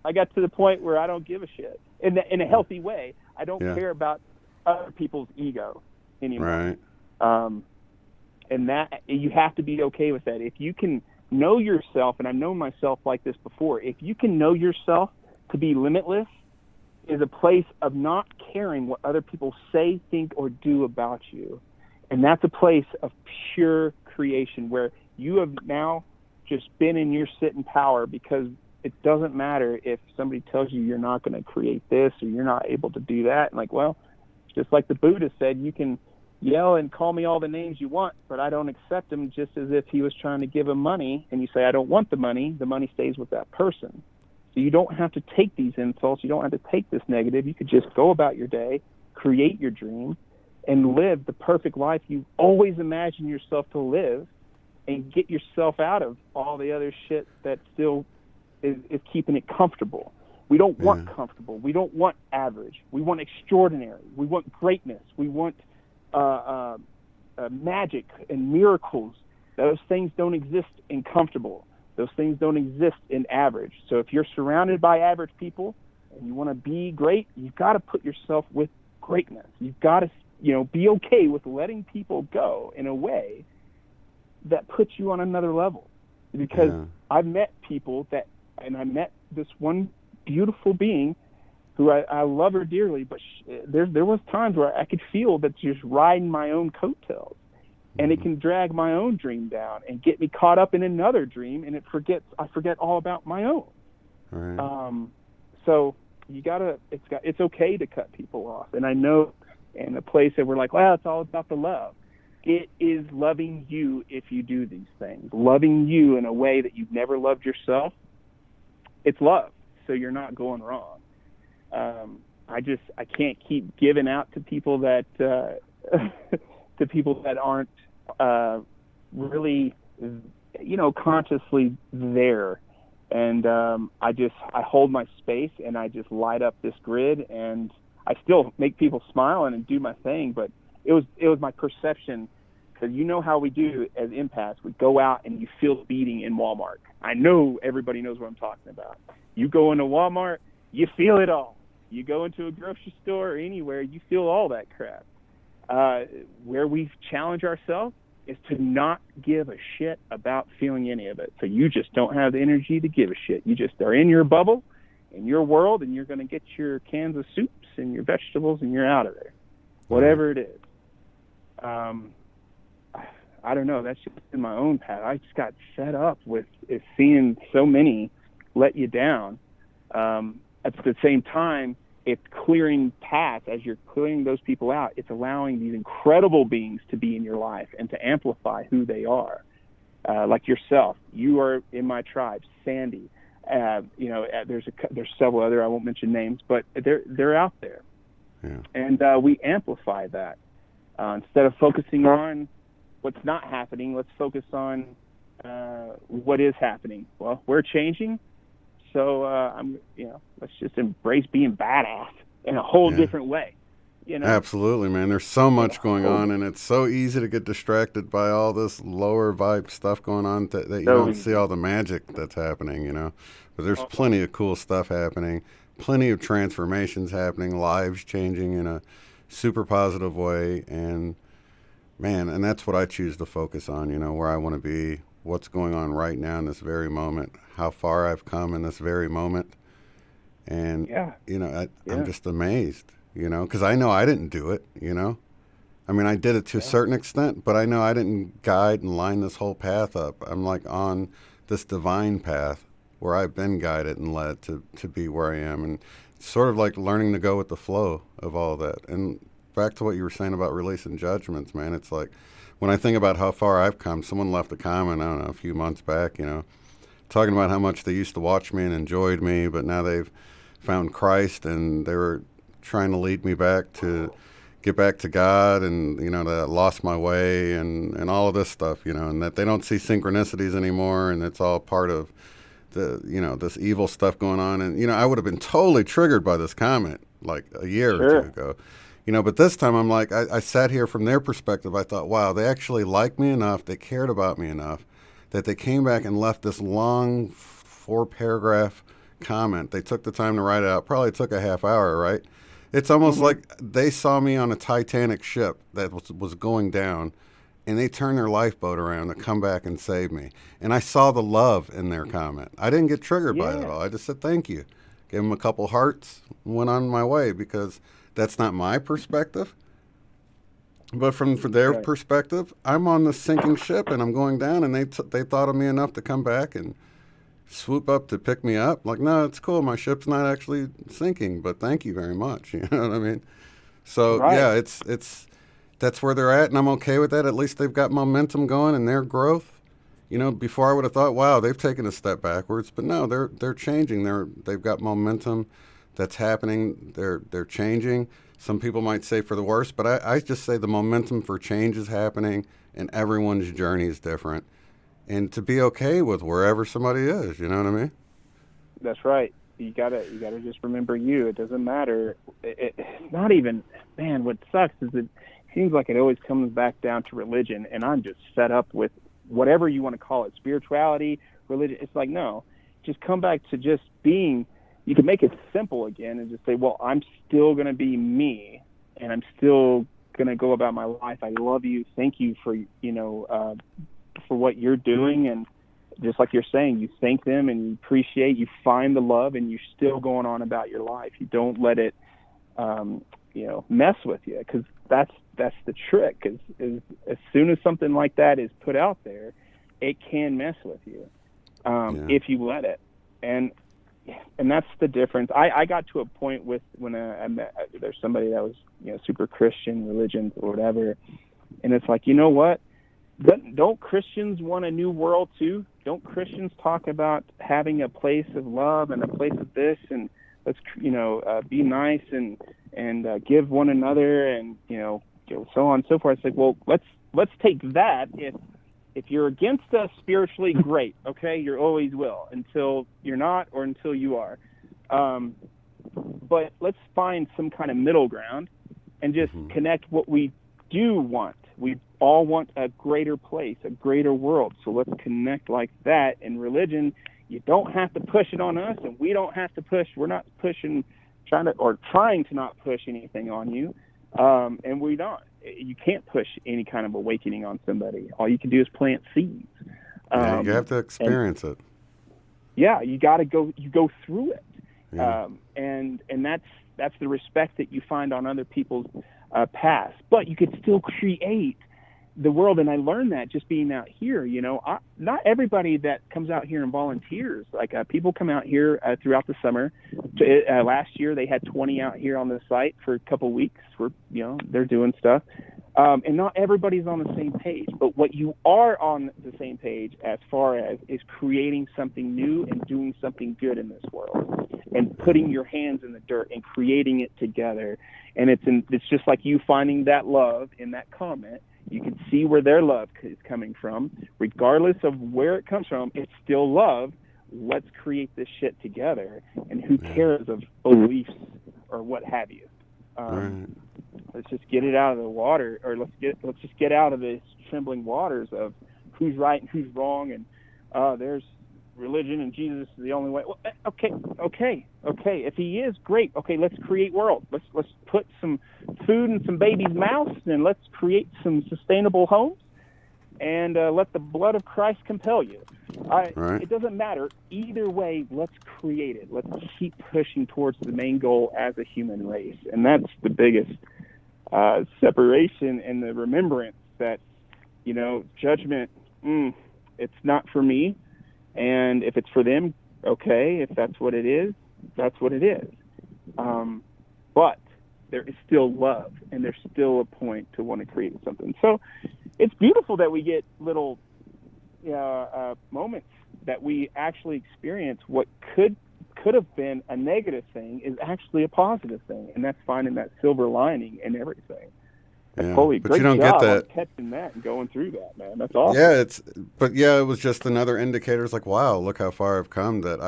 I got to the point where I don't give a shit in a healthy way. I don't care about other people's ego anymore. Right. And that you have to be okay with that. If you can know yourself, and I've known myself like this before, if you can know yourself to be limitless, is a place of not caring what other people say, think, or do about you. And that's a place of pure creation where you have now just been in your sitting power, because it doesn't matter if somebody tells you you're not going to create this or you're not able to do that. And like, well, just like the Buddha said, you can yell and call me all the names you want, but I don't accept them, just as if he was trying to give him money. And you say, I don't want the money stays with that person. So you don't have to take these insults. You don't have to take this negative. You could just go about your day, create your dream, and live the perfect life you always imagine yourself to live, and get yourself out of all the other shit that still is keeping it comfortable. We don't want comfortable. We don't want average. We want extraordinary. We want greatness. We want magic and miracles. Those things don't exist in comfortable. Those things don't exist in average. So if you're surrounded by average people and you want to be great, you've got to put yourself with greatness. You've got to, be okay with letting people go in a way that puts you on another level. Because I've met people and I met this one beautiful being who I love her dearly, but there was times where I could feel that she's riding my own coattails, and it can drag my own dream down and get me caught up in another dream, and I forget all about my own. Right. So it's okay to cut people off, and I know in a place that we're like, well, it's all about the love. It is loving you if you do these things, loving you in a way that you've never loved yourself. It's love, so you're not going wrong. I can't keep giving out to people that aren't really, consciously there. And I hold my space and I just light up this grid, and I still make people smile and do my thing. But it was my perception, because how we do as empaths. We go out and you feel the beating in Walmart. I know everybody knows what I'm talking about. You go into Walmart, you feel it all. You go into a grocery store or anywhere, you feel all that crap. Where we challenge ourselves is to not give a shit about feeling any of it. So you just don't have the energy to give a shit. You just are in your bubble, in your world, and you're going to get your cans of soups and your vegetables, and you're out of there, whatever it is. I don't know. That's just in my own path. I just got fed up with seeing so many let you down. At the same time, it's clearing paths. As you're clearing those people out, it's allowing these incredible beings to be in your life and to amplify who they are. Like yourself, you are in my tribe, Sandy. There's several other, I won't mention names, but they're out there. Yeah. And we amplify that. Instead of focusing on what's not happening, let's focus on what is happening. Well, we're changing. So let's just embrace being badass in a whole different way. Absolutely, man. There's so much going on, and it's so easy to get distracted by all this lower vibe stuff going on that you don't see all the magic that's happening, But there's plenty of cool stuff happening, plenty of transformations happening, lives changing in a super positive way, and that's what I choose to focus on, where I want to be, what's going on right now in this very moment, how far I've come in this very moment. And, I'm just amazed, because I know I didn't do it, I mean, I did it to a certain extent, but I know I didn't guide and line this whole path up. I'm like on this divine path where I've been guided and led to be where I am. And it's sort of like learning to go with the flow of all that. And back to what you were saying about releasing judgments, man, it's like when I think about how far I've come, someone left a comment, I don't know, a few months back, talking about how much they used to watch me and enjoyed me, but now they've found Christ and they were trying to lead me back to get back to God, and that I lost my way and all of this stuff, and that they don't see synchronicities anymore, and it's all part of the this evil stuff going on. And I would have been totally triggered by this comment like a year or two ago, but this time I'm like, I sat here from their perspective. I thought, wow, they actually liked me enough, they cared about me enough that they came back and left this long 4-paragraph comment. They took the time to write it out. Probably took a half hour, right? It's almost like they saw me on a Titanic ship that was going down, and they turned their lifeboat around to come back and save me. And I saw the love in their comment. I didn't get triggered by it at all. I just said thank you. Gave them a couple hearts, went on my way, because that's not my perspective. But from their perspective, I'm on the sinking ship and I'm going down, and they thought of me enough to come back and swoop up to pick me up. Like, no, it's cool. My ship's not actually sinking, but thank you very much. You know what I mean? So it's that's where they're at, and I'm okay with that. At least they've got momentum going in their growth. Before I would have thought, wow, they've taken a step backwards, but no, they're changing. They've got momentum that's happening. They're changing. Some people might say for the worse, but I just say the momentum for change is happening, and everyone's journey is different. And to be okay with wherever somebody is, you know what I mean? That's right. You gotta just remember you. It doesn't matter. It's not even, man, what sucks is that seems like it always comes back down to religion, and I'm just fed up with whatever you want to call it, spirituality, religion. It's like, no, just come back to just being. You can make it simple again and just say, well, I'm still going to be me, and I'm still going to go about my life. I love you. Thank you for, for what you're doing. And just like you're saying, you thank them and you appreciate, you find the love, and you're still going on about your life. You don't let it, mess with you, because that's the trick. Is as soon as something like that is put out there, it can mess with you if you let it. And that's the difference. I got to a point with when I met, there's somebody that was, super Christian religion or whatever. And it's like, you know what? Don't Christians want a new world too? Don't Christians talk about having a place of love and a place of this, and let's, be nice and give one another, and, so on and so forth. It's like, well, let's take that. If you're against us spiritually, great. Okay. You always will until you're not, or until you are. But let's find some kind of middle ground and just connect what we do want. We all want a greater place, a greater world. So let's connect like that. In religion, you don't have to push it on us, and we don't have to push. We're not pushing, trying to not push anything on you. And we don't. You can't push any kind of awakening on somebody. All you can do is plant seeds. You have to experience it. Yeah, you got to go. You go through it, Yeah. and that's the respect that you find on other people's paths. But you could still create the world, and I learned that just being out here. Not everybody that comes out here and volunteers. Like people come out here throughout the summer. Last year they had 20 out here on the site for a couple weeks. They're doing stuff, and not everybody's on the same page. But what you are on the same page as far as is creating something new and doing something good in this world, and putting your hands in the dirt and creating it together. And it's just like you finding that love in that comment. You can see where their love is coming from. Regardless of where it comes from, it's still love. Let's create this shit together. And who cares of beliefs or what have you? Let's just get it out of the water, or let's just get out of the trembling waters of who's right and who's wrong. And there's religion and Jesus is the only way. Well, okay. If he is, great. Okay, let's create world. Let's put some food in some babies' mouths, and let's create some sustainable homes, and let the blood of Christ compel you. It doesn't matter. Either way, let's create it. Let's keep pushing towards the main goal as a human race. And that's the biggest separation and the remembrance that, judgment, it's not for me. And if it's for them, okay. If that's what it is, that's what it is. But there is still love, and there's still a point to want to create something. So it's beautiful that we get little moments that we actually experience. What could have been a negative thing is actually a positive thing, and that's finding that silver lining in everything. Yeah, Holy, but great you don't job get that. on catching that and going through that, man. That's awesome. Yeah, it was just another indicator. It's like, wow, look how far I've come. That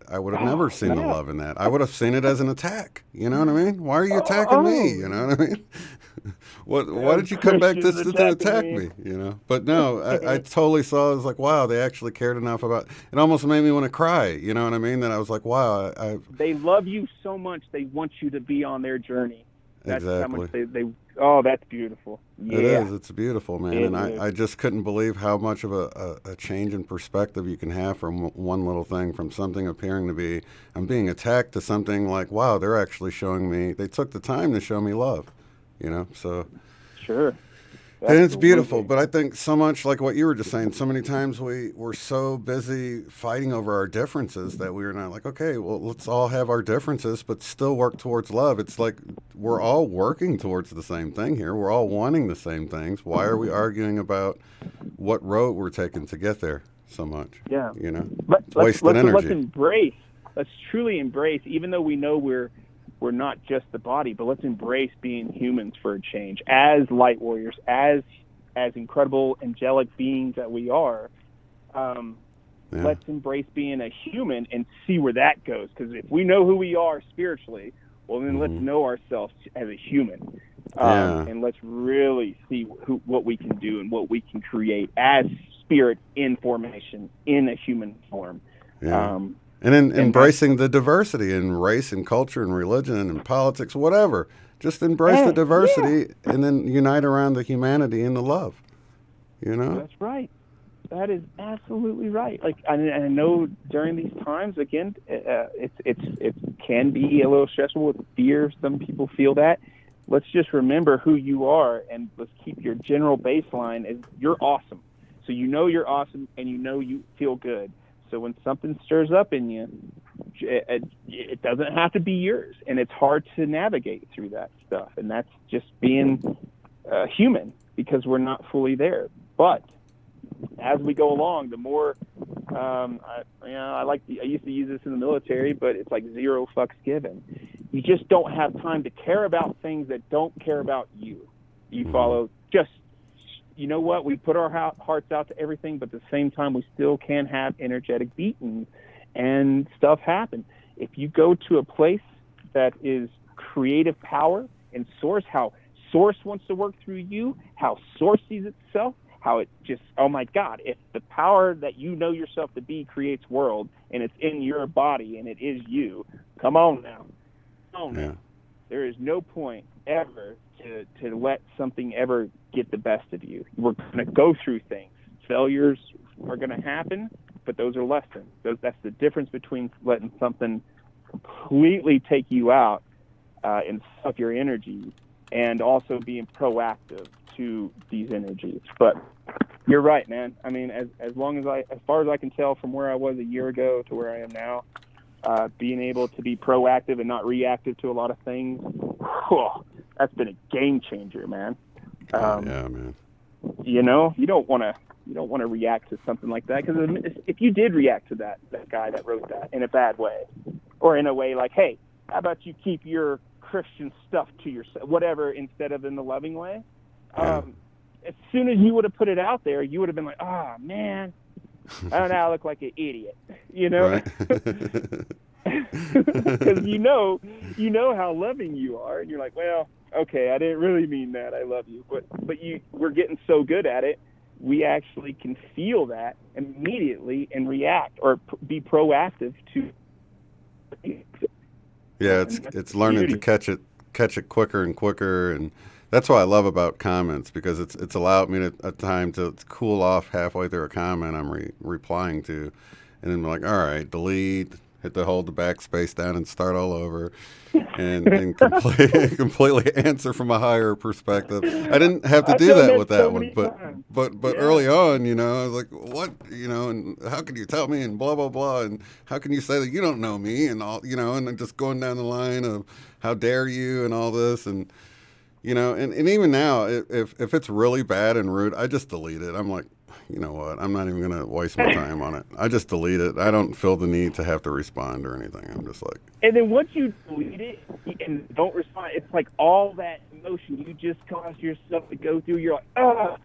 I would have never seen the love in that. I would have seen it as an attack. You know what I mean? Why are you attacking me? You know what I mean? Why did you come back to attack me? But no, I totally saw. I was like, wow, they actually cared enough about. It almost made me want to cry. You know what I mean? That I was like, wow, they love you so much. They want you to be on their journey. That's exactly. how much they. Oh, that's beautiful. Yeah. It is. It's beautiful, man. I just couldn't believe how much of a change in perspective you can have from one little thing, from something appearing to be, I'm being attacked, to something like, wow, they're actually showing me, they took the time to show me love, so. Sure. And it's beautiful, but I think so much like what you were just saying, so many times we're so busy fighting over our differences that we're not like, okay, well, let's all have our differences, but still work towards love. It's like we're all working towards the same thing here. We're all wanting the same things. Why are we arguing about what road we're taking to get there so much? Yeah. Wasted energy. Let's embrace. Let's truly embrace, even though we know we're not just the body, but let's embrace being humans for a change, as light warriors, as incredible angelic beings that we are. Let's embrace being a human and see where that goes. Because if we know who we are spiritually, well, then let's know ourselves as a human. Yeah. And let's really see what we can do and what we can create as spirit in formation in a human form. Yeah. Um, And then and that's embracing the diversity in race and culture and religion and politics, whatever. Just embrace the yeah, diversity and then unite around the humanity and the love, you know? that's right. That is absolutely right. Like I know during these times, again, it can be a little stressful with fear. Some people feel that. Let's just remember who you are, and let's keep your general baseline as you're awesome. So you know you're awesome, and you know you feel good. So when something stirs up in you, it doesn't have to be yours, and it's hard to navigate through that stuff. And that's just being human because we're not fully there. But as we go along, the more I used to use this in the military, but it's like zero fucks given. You just don't have time to care about things that don't care about you. You follow just, you know what? We put our hearts out to everything, but at the same time, we still can have energetic beatings and stuff happen. If you go to a place that is creative power and source, how source wants to work through you, how source sees itself, how it just, oh my God, if the power that you know yourself to be creates world and it's in your body and it is you, come on now. Come on now. There is no point ever to let something ever get the best of you. We're going to go through things. Failures are going to happen, but those are lessons. That's the difference between letting something completely take you out and suck your energy and also being proactive to these energies. But you're right, man. I mean, as far as I can tell from where I was a year ago to where I am now, being able to be proactive and not reactive to a lot of things, that's been a game changer, man. Yeah, man. You know, you don't want to react to something like that, because if you did react to that guy that wrote that in a bad way, or in a way like, hey, how about you keep your Christian stuff to yourself, whatever, instead of in the loving way. As soon as you would have put it out there, you would have been like, oh man, I don't know, I look like an idiot, you know? Right. Because you know how loving you are, and you're like, well, okay, I didn't really mean that, I love you, but we're getting so good at it, we actually can feel that immediately and react or be proactive to. Yeah, it's learning to catch it quicker and quicker, and that's what I love about comments, because it's allowed me a time to cool off halfway through a comment I'm replying to, and then be like, all right, delete, hold the backspace down and start all over, and completely answer from a higher perspective. I didn't have to I've do done that that with that so one, many but times. but early on, I was like, what, and how can you tell me, and blah blah blah, and how can you say that you don't know me, and all, and then just going down the line of how dare you and all this, and and even now, if it's really bad and rude, I just delete it. I'm like, you know what? I'm not even going to waste my time on it. I just delete it. I don't feel the need to have to respond or anything. I'm just like. And then once you delete it and don't respond, it's like all that emotion you just caused yourself to go through. You're like,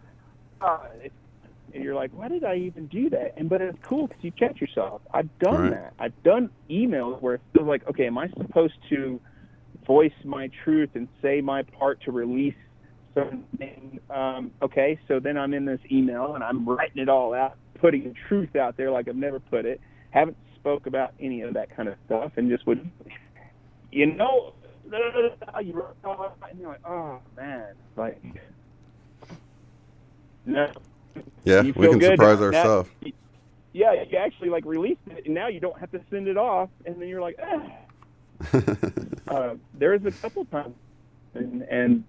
and you're like, why did I even do that? But it's cool because you catch yourself. I've done that. I've done emails where it feels like, okay, am I supposed to voice my truth and say my part to release something? Okay, so then I'm in this email and I'm writing it all out, putting the truth out there like I've never put it. Haven't spoke about any of that kind of stuff, and just would, you wrote all out, and you're like, oh man, like, no. Yeah, You we feel can good surprise ourselves. Yeah, you actually like released it, and now you don't have to send it off, and then you're like, there's a couple times, and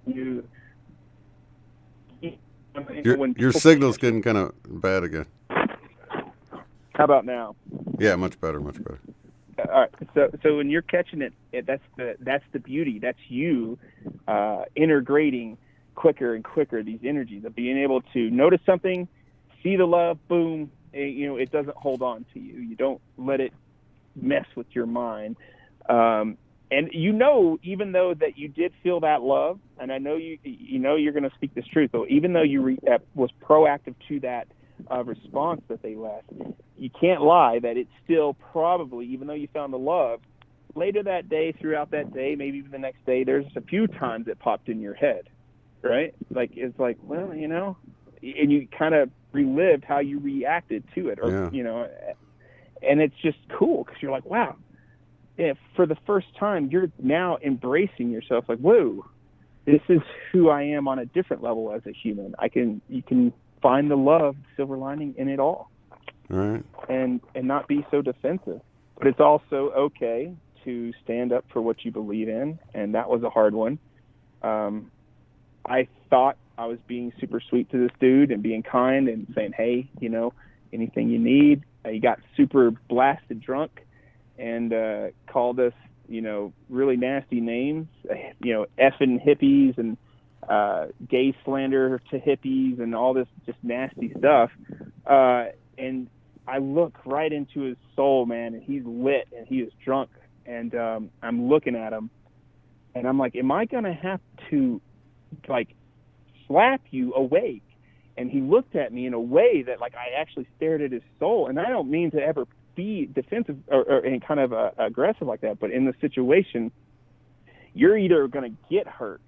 your signal's getting kind of bad again. How about now? Yeah, much better, much better. All right. So when you're catching it, that's the beauty. That's you integrating quicker and quicker these energies of being able to notice something, see the love, boom. It doesn't hold on to you. You don't let it mess with your mind. And even though that you did feel that love, and I know you're going to speak this truth, but even though you was proactive to that response that they left, you can't lie that it's still probably, even though you found the love, later that day, throughout that day, maybe even the next day, there's a few times it popped in your head, right? Like, it's like, well, you know, and you kind of relived how you reacted to it, or, Yeah. you know, and it's just cool because you're like, wow, if for the first time, you're now embracing yourself, like, whoa, this is who I am on a different level as a human. You can find the love, silver lining in it all. Right. And not be so defensive. But it's also okay to stand up for what you believe in, and that was a hard one. I thought I was being super sweet to this dude and being kind and saying, hey, you know, anything you need. He got super blasted drunk and called us, you know, really nasty names, you know, effing hippies and gay slander to hippies and all this just nasty stuff. And I look right into his soul, man, and he's lit and he is drunk. And I'm looking at him and I'm like, am I going to have to like slap you awake? And he looked at me in a way that like I actually stared at his soul. And I don't mean to ever be defensive or and kind of aggressive like that. But in the situation, you're either going to get hurt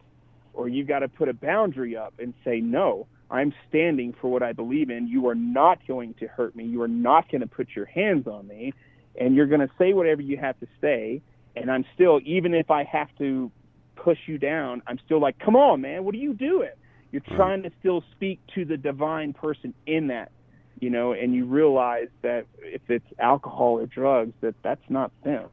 or you've got to put a boundary up and say, no, I'm standing for what I believe in. You are not going to hurt me. You are not going to put your hands on me. And you're going to say whatever you have to say. And I'm still, even if I have to push you down, I'm still like, come on, man, what are you doing? You're trying to still speak to the divine person in that, you know, and you realize that if it's alcohol or drugs, that's not them.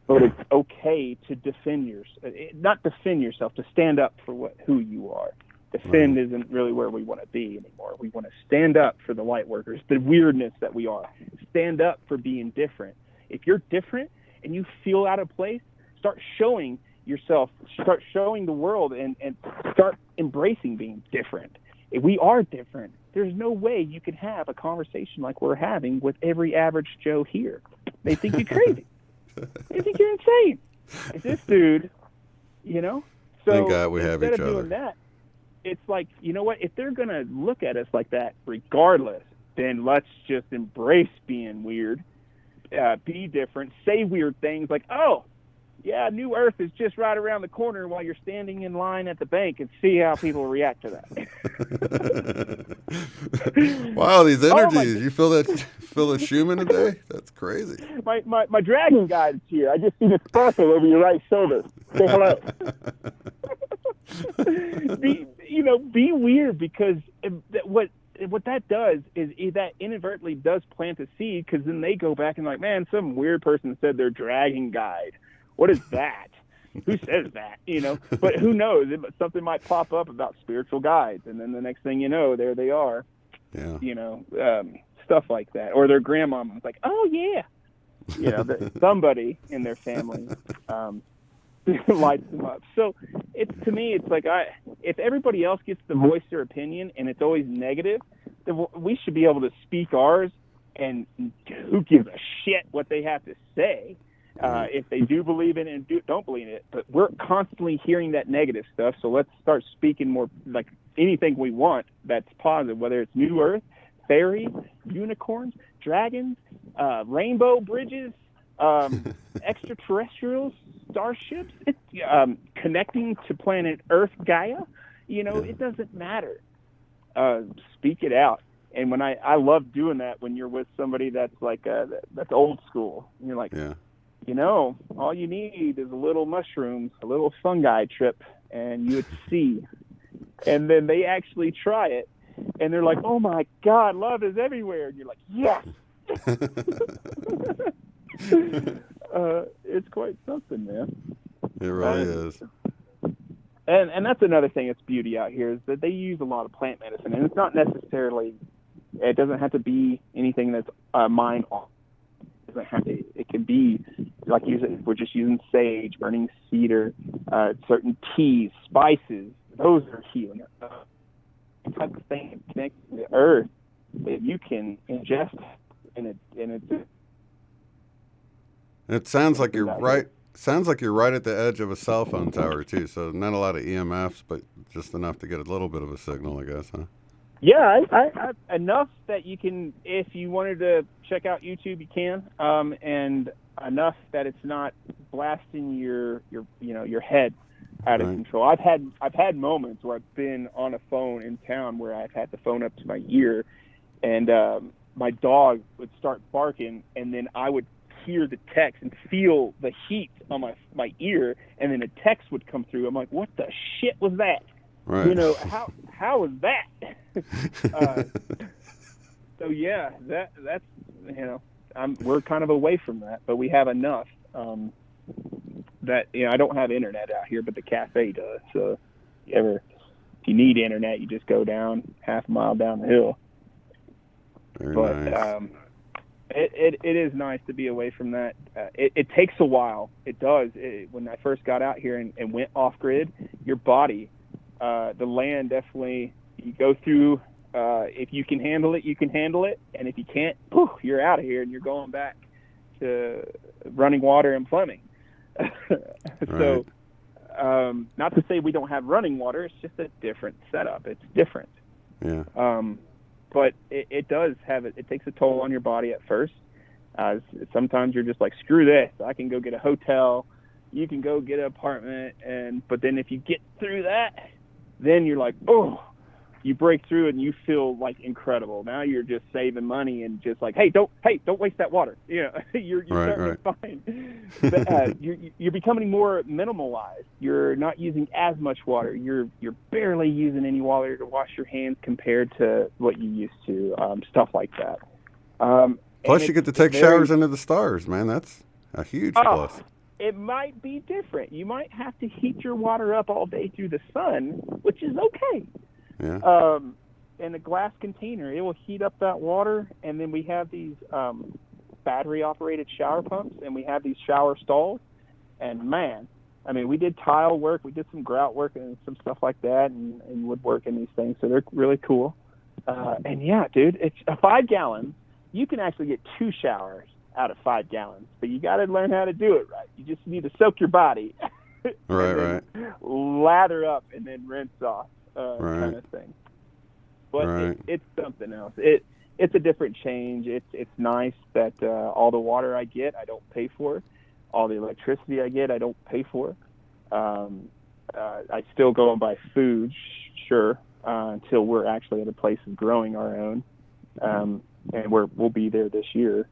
But it's okay to defend yourself, not defend yourself, to stand up for who you are. Defend isn't really where we want to be anymore. We want to stand up for the light workers, the weirdness that we are. Stand up for being different. If you're different and you feel out of place, start showing yourself, start showing the world, and start embracing being different. If we are different, there's no way you can have a conversation like we're having with every average Joe here. They think you're crazy. They think you're insane. Like this dude, you know? So thank God we have each instead of doing that, it's like, you know what? If they're going to look at us like that regardless, then let's just embrace being weird, be different, say weird things like, oh, yeah, New Earth is just right around the corner while you're standing in line at the bank, and see how people react to that. Wow, these energies. You feel the Schumann today? That's crazy. My dragon guide is here. I just see the sparkle over your right shoulder. Say hello. Be weird, because what that does is that inadvertently does plant a seed, because then they go back and like, man, some weird person said their dragon guide. What is that? Who says that? You know, but who knows? Something might pop up about spiritual guides, and then the next thing you know, there they are. Yeah. You know, stuff like that, or their grandmama's like, oh yeah, you know, somebody in their family lights them up. So to me, it's like if everybody else gets to voice their opinion and it's always negative, then we should be able to speak ours. And who gives a shit what they have to say? If they do believe in it and don't believe in it, but we're constantly hearing that negative stuff. So let's start speaking more like anything we want that's positive, whether it's New Earth, fairies, unicorns, dragons, rainbow bridges, extraterrestrials, starships, connecting to planet Earth, Gaia. You know, it doesn't matter. Speak it out. And when I love doing that when you're with somebody that's like that's old school. And you're like, you know, all you need is a little mushrooms, a little fungi trip, and you would see. And then they actually try it, and they're like, oh, my God, love is everywhere. And you're like, yes. It's quite something, man. It really is. And that's another thing that's beauty out here, is that they use a lot of plant medicine. And it's not necessarily, it doesn't have to be anything that's mind off. It can be like we're just using sage, burning cedar, certain teas, spices. Those are healing. Type of thing that connects to the earth that you can ingest, and it sounds like you're right. Sounds like you're right at the edge of a cell phone tower too. So not a lot of EMFs, but just enough to get a little bit of a signal, I guess, huh? Yeah, I enough that you can, if you wanted to check out YouTube, you can, and enough that it's not blasting your head out of Right. control. I've had moments where I've been on a phone in town where I've had the phone up to my ear, and my dog would start barking, and then I would hear the text and feel the heat on my ear, and then a text would come through. I'm like, what the shit was that? Right. How was that? uh, so yeah, that's we're kind of away from that, but we have enough that I don't have internet out here, but the cafe does. So if you need internet, you just go down half a mile down the hill. Very But nice. it is nice to be away from that. It takes a while. It does. When I first got out here and went off grid, your body, the land definitely, you go through. If you can handle it, you can handle it, and if you can't, poof, you're out of here and you're going back to running water and plumbing. Right. So, not to say we don't have running water. It's just a different setup. It's different. Yeah. But it does have it. It takes a toll on your body at first. Sometimes you're just like, screw this. I can go get a hotel. You can go get an apartment. But then if you get through that, then you're like, oh, you break through it and you feel like incredible. Now you're just saving money and just like, hey, don't waste that water. You're Right. starting Right. to find that, you're becoming more minimalized. You're not using as much water. You're barely using any water to wash your hands compared to what you used to. Stuff like that. Plus, And you get to it's take very showers under the stars, man. That's a huge plus. it might be different. You might have to heat your water up all day through the sun, which is okay. Yeah. In a glass container, it will heat up that water, and then we have these battery operated shower pumps, and we have these shower stalls. And man, I mean, we did tile work, we did some grout work and some stuff like that, and woodwork and these things, so they're really cool. And yeah, dude, it's a 5 gallons. You can actually get 2 showers out of 5 gallons, but you got to learn how to do it right. You just need to soak your body Right. and Right. then lather up and then rinse off, Right. kind of thing. But Right. it's something else. It's a different change. It's nice that all the water I get, I don't pay for. All the electricity I get, I don't pay for. I still go and buy food, sure, until we're actually at a place of growing our own, and we'll be there this year.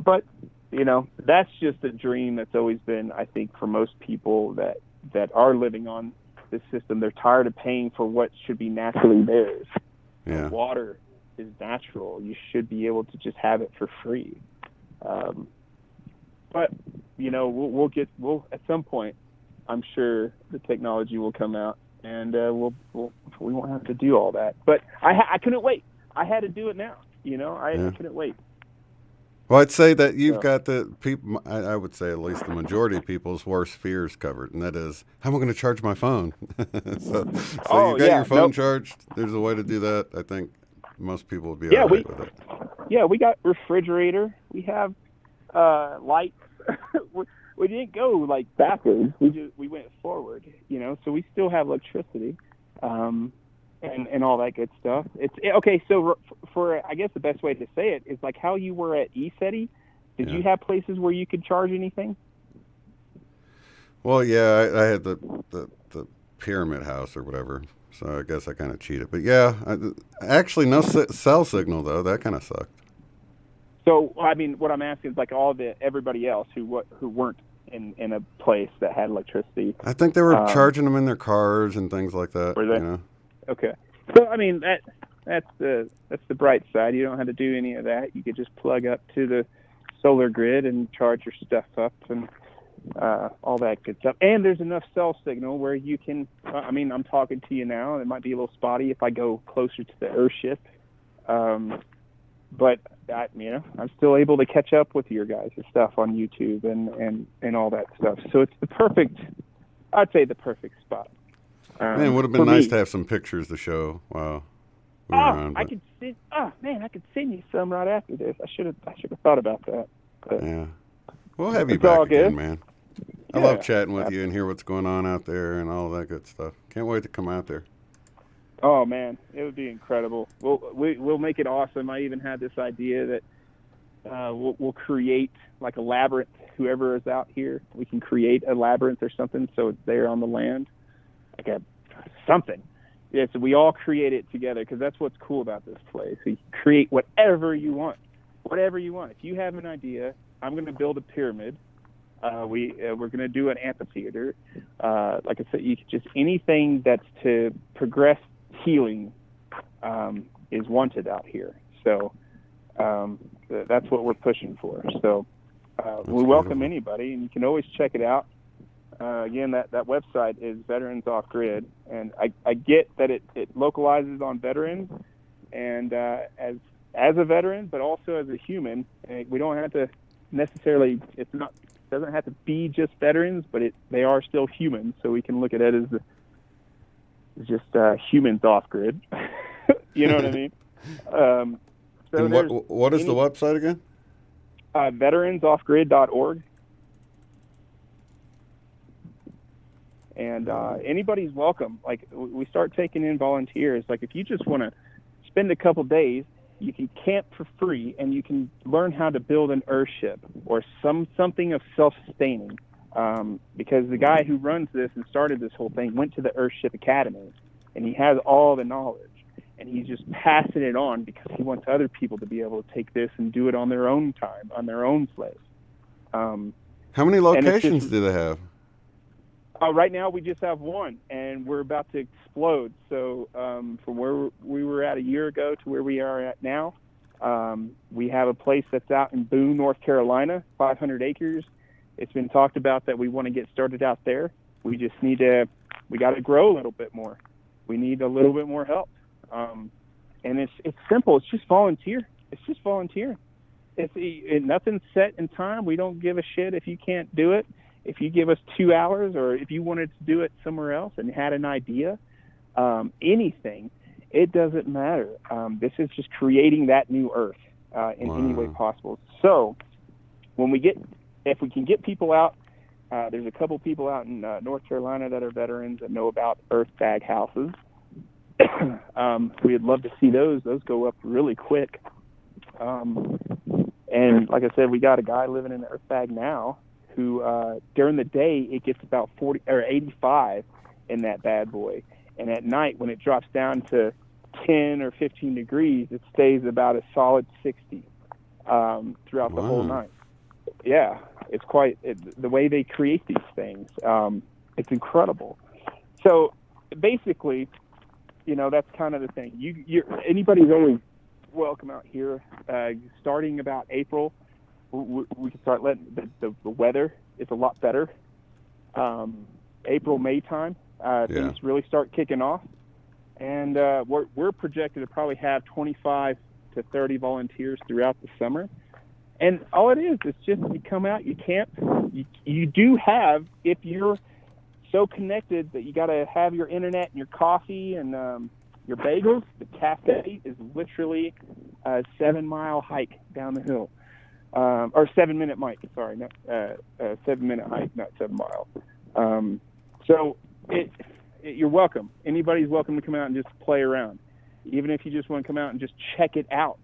But that's just a dream that's always been, I think, for most people that are living on this system. They're tired of paying for what should be naturally theirs. Yeah. Water is natural. You should be able to just have it for free. But we'll at some point, I'm sure the technology will come out, and we won't have to do all that. But I couldn't wait. I had to do it now. I couldn't wait. Well, I'd say that you've got the people, I would say at least the majority of people's worst fears covered, and that is, how am I going to charge my phone? so Oh you've got your yeah, phone charged. There's a way to do that. I think most people will be yeah. all right with it. We got refrigerator. We have lights. we didn't go like backwards. We went forward. So we still have electricity. And all that good stuff. It's okay. So for I guess the best way to say it is like how you were at SETI. Did you have places where you could charge anything? Well, yeah, I had the pyramid house or whatever, so I guess I kind of cheated. But yeah, actually no cell signal though. That kind of sucked. So I mean, what I'm asking is like everybody else who weren't in a place that had electricity. I think they were charging them in their cars and things like that. Were they? Okay. So I mean that's the bright side. You don't have to do any of that. You could just plug up to the solar grid and charge your stuff up and all that good stuff. And there's enough cell signal where you can. I mean, I'm talking to you now. It might be a little spotty if I go closer to the Earthship, but I'm still able to catch up with your guys' stuff on YouTube and all that stuff. So it's I'd say the perfect spot. Man, it would have been nice to have some pictures to show while we were on. I could send you some right after this. I should have thought about that. But yeah, we'll have you back again, man. I love chatting with you and hear what's going on out there and all that good stuff. Can't wait to come out there. Oh man, it would be incredible. We'll make it awesome. I even had this idea that we'll create like a labyrinth. Whoever is out here, we can create a labyrinth or something so it's there on the land, like a something. Yeah, so we all create it together because that's what's cool about this place. You create whatever you want, whatever you want. If you have an idea, I'm going to build a pyramid. We're going to do an amphitheater. Like I said, you can just anything that's to progress healing is wanted out here. So that's what we're pushing for. So we welcome beautiful. anybody, and you can always check it out. Again, that website is Veterans Off Grid, and I get that it localizes on veterans, and as a veteran, but also as a human, we don't have to necessarily. Doesn't have to be just veterans, but they are still humans, so we can look at it as just humans off grid. You know what I mean? So And what is the website again? veteransoffgrid.org. And anybody's welcome. Like we start taking in volunteers. Like if you just want to spend a couple days, you can camp for free, and you can learn how to build an earthship or something of self-sustaining. Because the guy who runs this and started this whole thing went to the Earthship Academy, and he has all the knowledge, and he's just passing it on because he wants other people to be able to take this and do it on their own time, on their own place. How many locations do they have? Right now we just have one, and we're about to explode. So from where we were at a year ago to where we are at now, we have a place that's out in Boone, North Carolina, 500 acres. It's been talked about that we want to get started out there. We just we got to grow a little bit more. We need a little bit more help. And it's simple. It's just volunteer. It's just volunteering. Nothing's set in time. We don't give a shit if you can't do it. If you give us 2 hours, or if you wanted to do it somewhere else and had an idea, anything, it doesn't matter. This is just creating that new earth in any way possible. So if we can get people out, there's a couple people out in North Carolina that are veterans that know about earth bag houses. We'd love to see those. Those go up really quick. And like I said, we got a guy living in the earth bag now who during the day it gets about 40 or 85 in that bad boy, and at night when it drops down to 10 or 15 degrees, it stays about a solid 60 throughout the whole night. Yeah, it's the way they create these things. It's incredible. So basically, that's kind of the thing. Anybody's always welcome out here. Starting about April, we can start letting the weather is a lot better. April, May time, things really start kicking off, and we're projected to probably have 25 to 30 volunteers throughout the summer. And all it is just you come out, you camp. You do have, if you're so connected that you got to have your internet and your coffee and your bagels, the cafe is literally a 7-mile hike down the hill. Or 7-minute hike, sorry, not 7-minute hike, not 7 miles. So you're welcome. Anybody's welcome to come out and just play around. Even if you just want to come out and just check it out,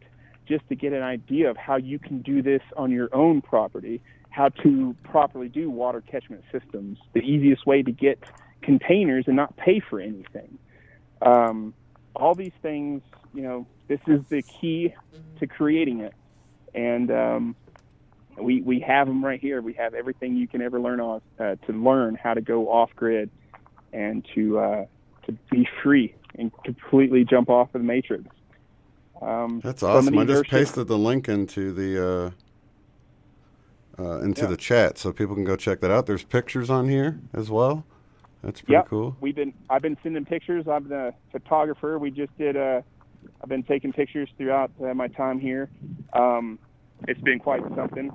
just to get an idea of how you can do this on your own property, how to properly do water catchment systems, the easiest way to get containers and not pay for anything. All these things, this is the key to creating it. And we have them right here. We have everything you can ever learn to learn how to go off grid and to be free and completely jump off of the matrix. That's awesome. I just pasted the link into the the chat so people can go check that out. There's pictures on here as well. That's pretty cool. I've been sending pictures. I'm the photographer. We just did I've been taking pictures throughout my time here. It's been quite something.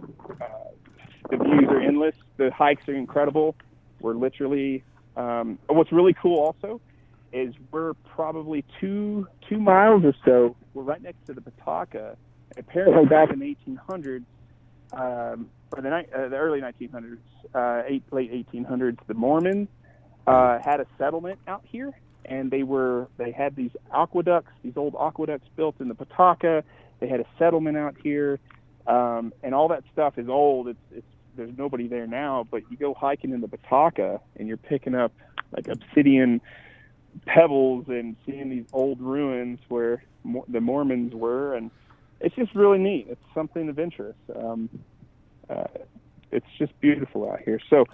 The views are endless. The hikes are incredible. We're literally what's really cool also is we're probably two miles or so. We're right next to the Pawtucket. Apparently back in the 1800s, or the early 1900s, late 1800s, the Mormons had a settlement out here, and they had these old aqueducts built in the Pawtucket. They had a settlement out here, and all that stuff is old. There's nobody there now, but you go hiking in the Pawtucket, and you're picking up like obsidian pebbles and seeing these old ruins where the Mormons were, and it's just really neat. It's something of interest. It's just beautiful out here. So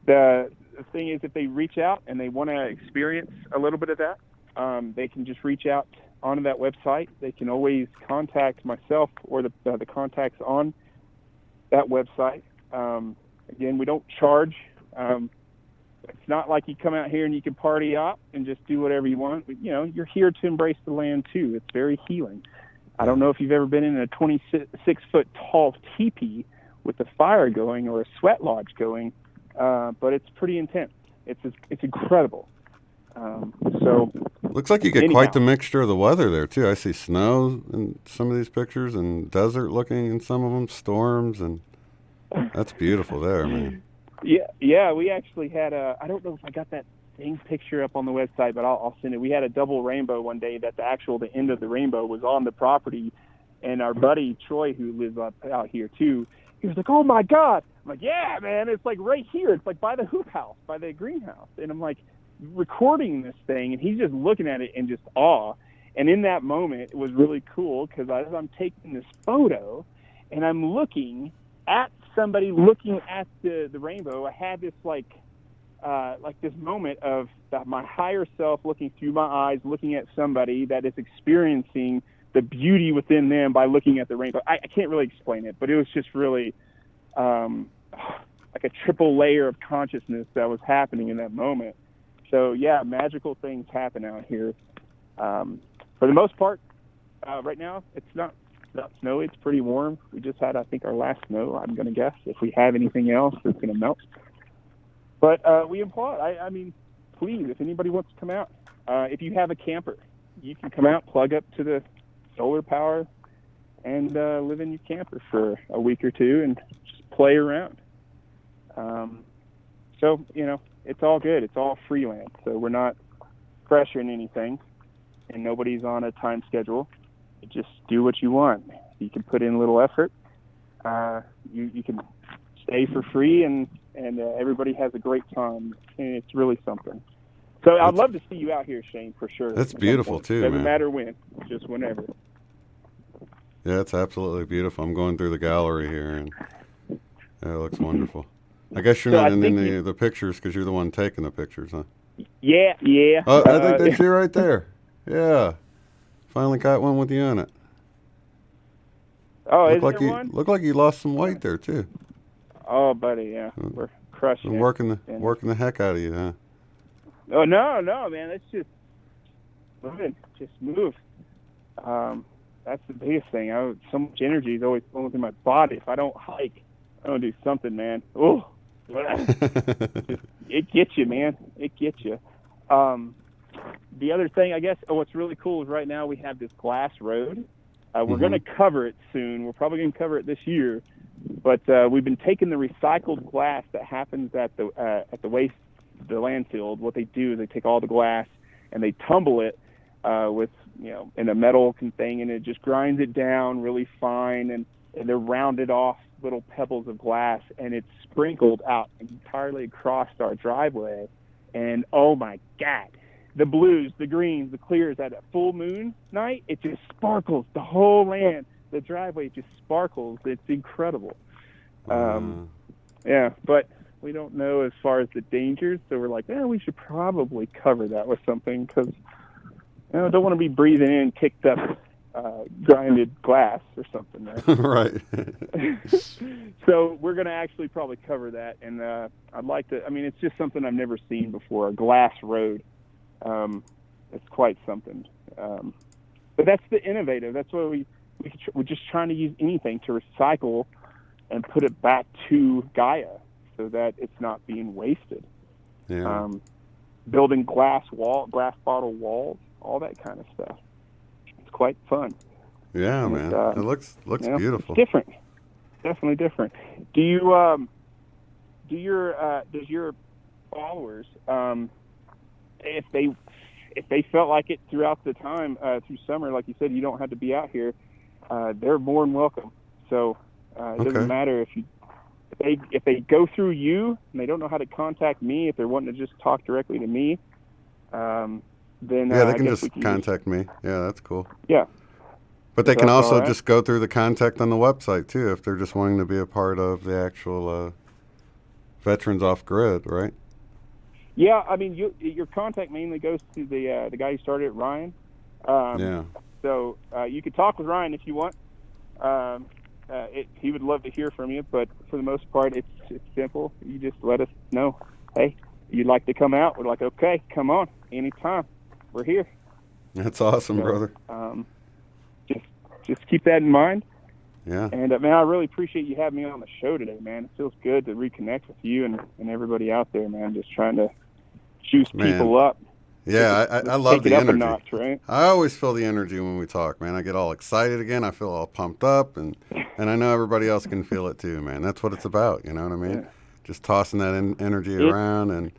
the thing is, if they reach out and they want to experience a little bit of that, they can just reach out onto that website. They can always contact myself or the contacts on that website. Again, we don't charge. It's not like you come out here and you can party up and just do whatever you want. You know, you're here to embrace the land too. It's very healing. I don't know if you've ever been in a 26-foot tall teepee with a fire going or a sweat lodge going, but it's pretty intense. It's incredible. So looks like you get quite the mixture of the weather there too. I see snow in some of these pictures and desert looking in some of them, storms, and that's beautiful there, man. Yeah, we actually had I don't know if I got that dang picture up on the website, but I'll send it. We had a double rainbow one day that the end of the rainbow was on the property, and our buddy Troy, who lives out here too, he was like, "Oh my God!" I'm like, "Yeah, man, it's like right here. It's like by the hoop house, by the greenhouse." And I'm like recording this thing, and he's just looking at it in just awe. And in that moment, it was really cool because as I'm taking this photo, and I'm looking at somebody looking at the rainbow, I had this like this moment of my higher self looking through my eyes, looking at somebody that is experiencing the beauty within them by looking at the rainbow. I can't really explain it, but it was just really like a triple layer of consciousness that was happening in that moment. So yeah, magical things happen out here. For the most part, right now it's not snowy. It's pretty warm. We just had, I think, our last snow, I'm going to guess. If we have anything else, it's going to melt. But we applaud. I mean, please, if anybody wants to come out, if you have a camper, you can come out, plug up to the solar power, and live in your camper for a week or two and just play around. So, you know, it's all good. It's all freelance. So we're not pressuring anything, and nobody's on a time schedule. You just do what you want. You can put in a little effort. You can stay for free, and everybody has a great time, and it's really something. So I'd love to see you out here, Shane, for sure. That's beautiful too, man. Doesn't matter when, just whenever. Yeah, it's absolutely beautiful. I'm going through the gallery here, and it looks wonderful. I guess you're not in the pictures because you're the one taking the pictures, huh? Yeah. Oh, I think that's you right there. Yeah. Finally got one with you on it. Oh, is there one? Look like you lost some weight there too. Oh, buddy, yeah, we're crushing it. Working the heck out of you, huh? Oh no, man, it's just move. That's the biggest thing. So much energy is always flowing through my body. If I don't hike, I don't do something, man. Oh, it gets you, man. It gets you. The other thing, I guess, what's really cool is right now we have this glass road. We're going to cover it soon. We're probably going to cover it this year. But we've been taking the recycled glass that happens at the landfill. What they do is they take all the glass and they tumble it with, in a metal thing, and it just grinds it down really fine, and they're rounded off little pebbles of glass, and it's sprinkled out entirely across our driveway. And oh my God, the blues, the greens, the clears at a full moon night, it just sparkles. The whole land, the driveway just sparkles. It's incredible. Yeah, but we don't know as far as the dangers, so we're like, we should probably cover that with something because I don't want to be breathing in kicked up grinded glass or something there. Right. So we're going to actually probably cover that, and I'd like to. I mean, it's just something I've never seen before, a glass road. It's quite something. But that's the innovative. That's what we're just trying to use anything to recycle and put it back to Gaia so that it's not being wasted. Yeah. Building glass bottle walls, all that kind of stuff. It's quite fun. Yeah, man. It looks beautiful. It's different. Definitely different. Do you does your followers, if they felt like it throughout the time, through summer, like you said, you don't have to be out here. They're more than welcome. So it doesn't matter if they go through you and they don't know how to contact me. If they're wanting to just talk directly to me, then they can just contact me. Yeah, that's cool. Yeah. But they can also just go through the contact on the website too, if they're just wanting to be a part of the actual Veterans Off Grid, right? Yeah, I mean, your contact mainly goes to the guy who started it, Ryan. So you could talk with Ryan if you want. He would love to hear from you, but for the most part, it's simple. You just let us know, hey, you'd like to come out. We're like, okay, come on, anytime. We're here. That's awesome, brother. Just keep that in mind. Yeah. And, man, I really appreciate you having me on the show today, man. It feels good to reconnect with you and everybody out there, man, just trying to juice people up. Yeah, I love the energy. Take it up a notch, right? I always feel the energy when we talk, man. I get all excited again. I feel all pumped up, and I know everybody else can feel it too, man. That's what it's about, you know what I mean? Yeah. Just tossing that energy around and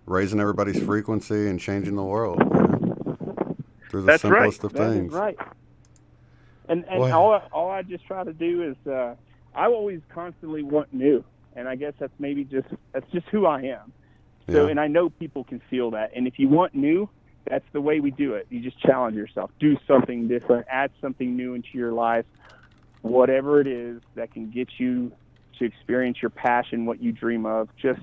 raising everybody's frequency and changing the world, you know? Through the simplest of things. That's right. And all I just try to do is I always constantly want new, and I guess that's just who I am. So, and I know people can feel that. And if you want new, that's the way we do it. You just challenge yourself, do something different, add something new into your life, whatever it is that can get you to experience your passion, what you dream of. Just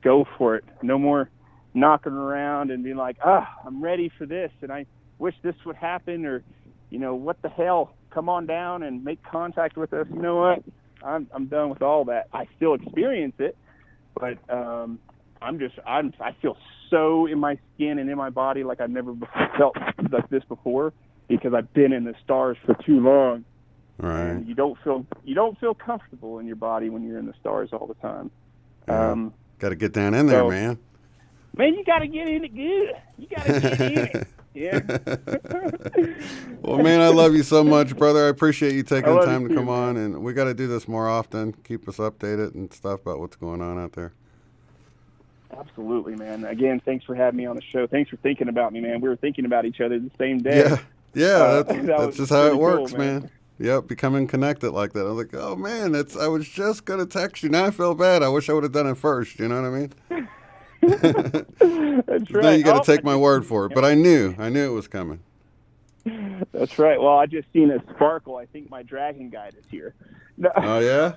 go for it. No more knocking around and being like, I'm ready for this, and I wish this would happen, or, you know, what the hell? Come on down and make contact with us. You know what? I'm done with all that. I still experience it, but I feel so in my skin and in my body like I've never felt like this before, because I've been in the stars for too long. Right. And you don't feel comfortable in your body when you're in the stars all the time. Yeah. Got to get down in there, man. Man, you got to get in it good. You got to get in it. Yeah. Well, man, I love you so much, brother. I appreciate you taking the time to come on, and we got to do this more often. Keep us updated and stuff about what's going on out there. Absolutely, man. Again, thanks for having me on the show. Thanks for thinking about me, man. We were thinking about each other the same day. Yeah. That's just how it works, cool, man. Yep, becoming connected like that. I was like, oh man, I was just gonna text you. Now I feel bad. I wish I would have done it first. You know what I mean? That's right. Now you got to take my word for it. But I knew it was coming. That's right. Well, I just seen a sparkle. I think my dragon guide is here. No. Oh yeah.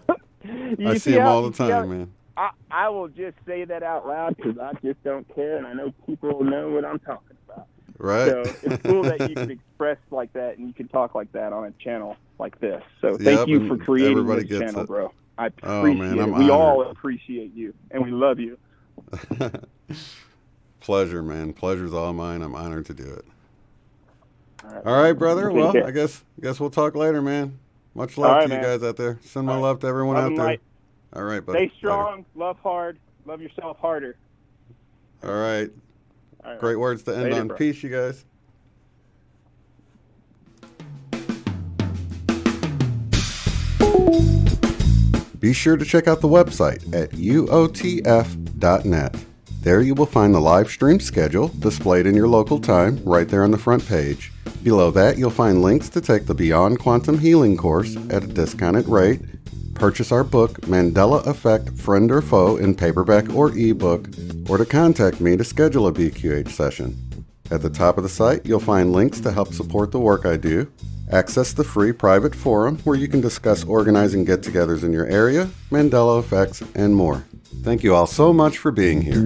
I see him all the time, man. I will just say that out loud because I just don't care, and I know people know what I'm talking about. Right. So it's cool that you can express like that and you can talk like that on a channel like this. So thank you for creating this channel, bro. I appreciate it. We all appreciate you, and we love you. Pleasure, man. Pleasure's all mine. I'm honored to do it. All right, brother. Well, I guess we'll talk later, man. Much love to you guys out there. Send my love to everyone out there. All right, buddy. Stay strong. Later. Love hard. Love yourself harder. All right. Great words to end on. Bro. Peace, you guys. Be sure to check out the website at uotf.net. There you will find the live stream schedule displayed in your local time right there on the front page. Below that, you'll find links to take the Beyond Quantum Healing course at a discounted rate, purchase our book, Mandela Effect, Friend or Foe, in paperback or ebook, or to contact me to schedule a BQH session. At the top of the site, you'll find links to help support the work I do, access the free private forum where you can discuss organizing get-togethers in your area, Mandela effects, and more. Thank you all so much for being here.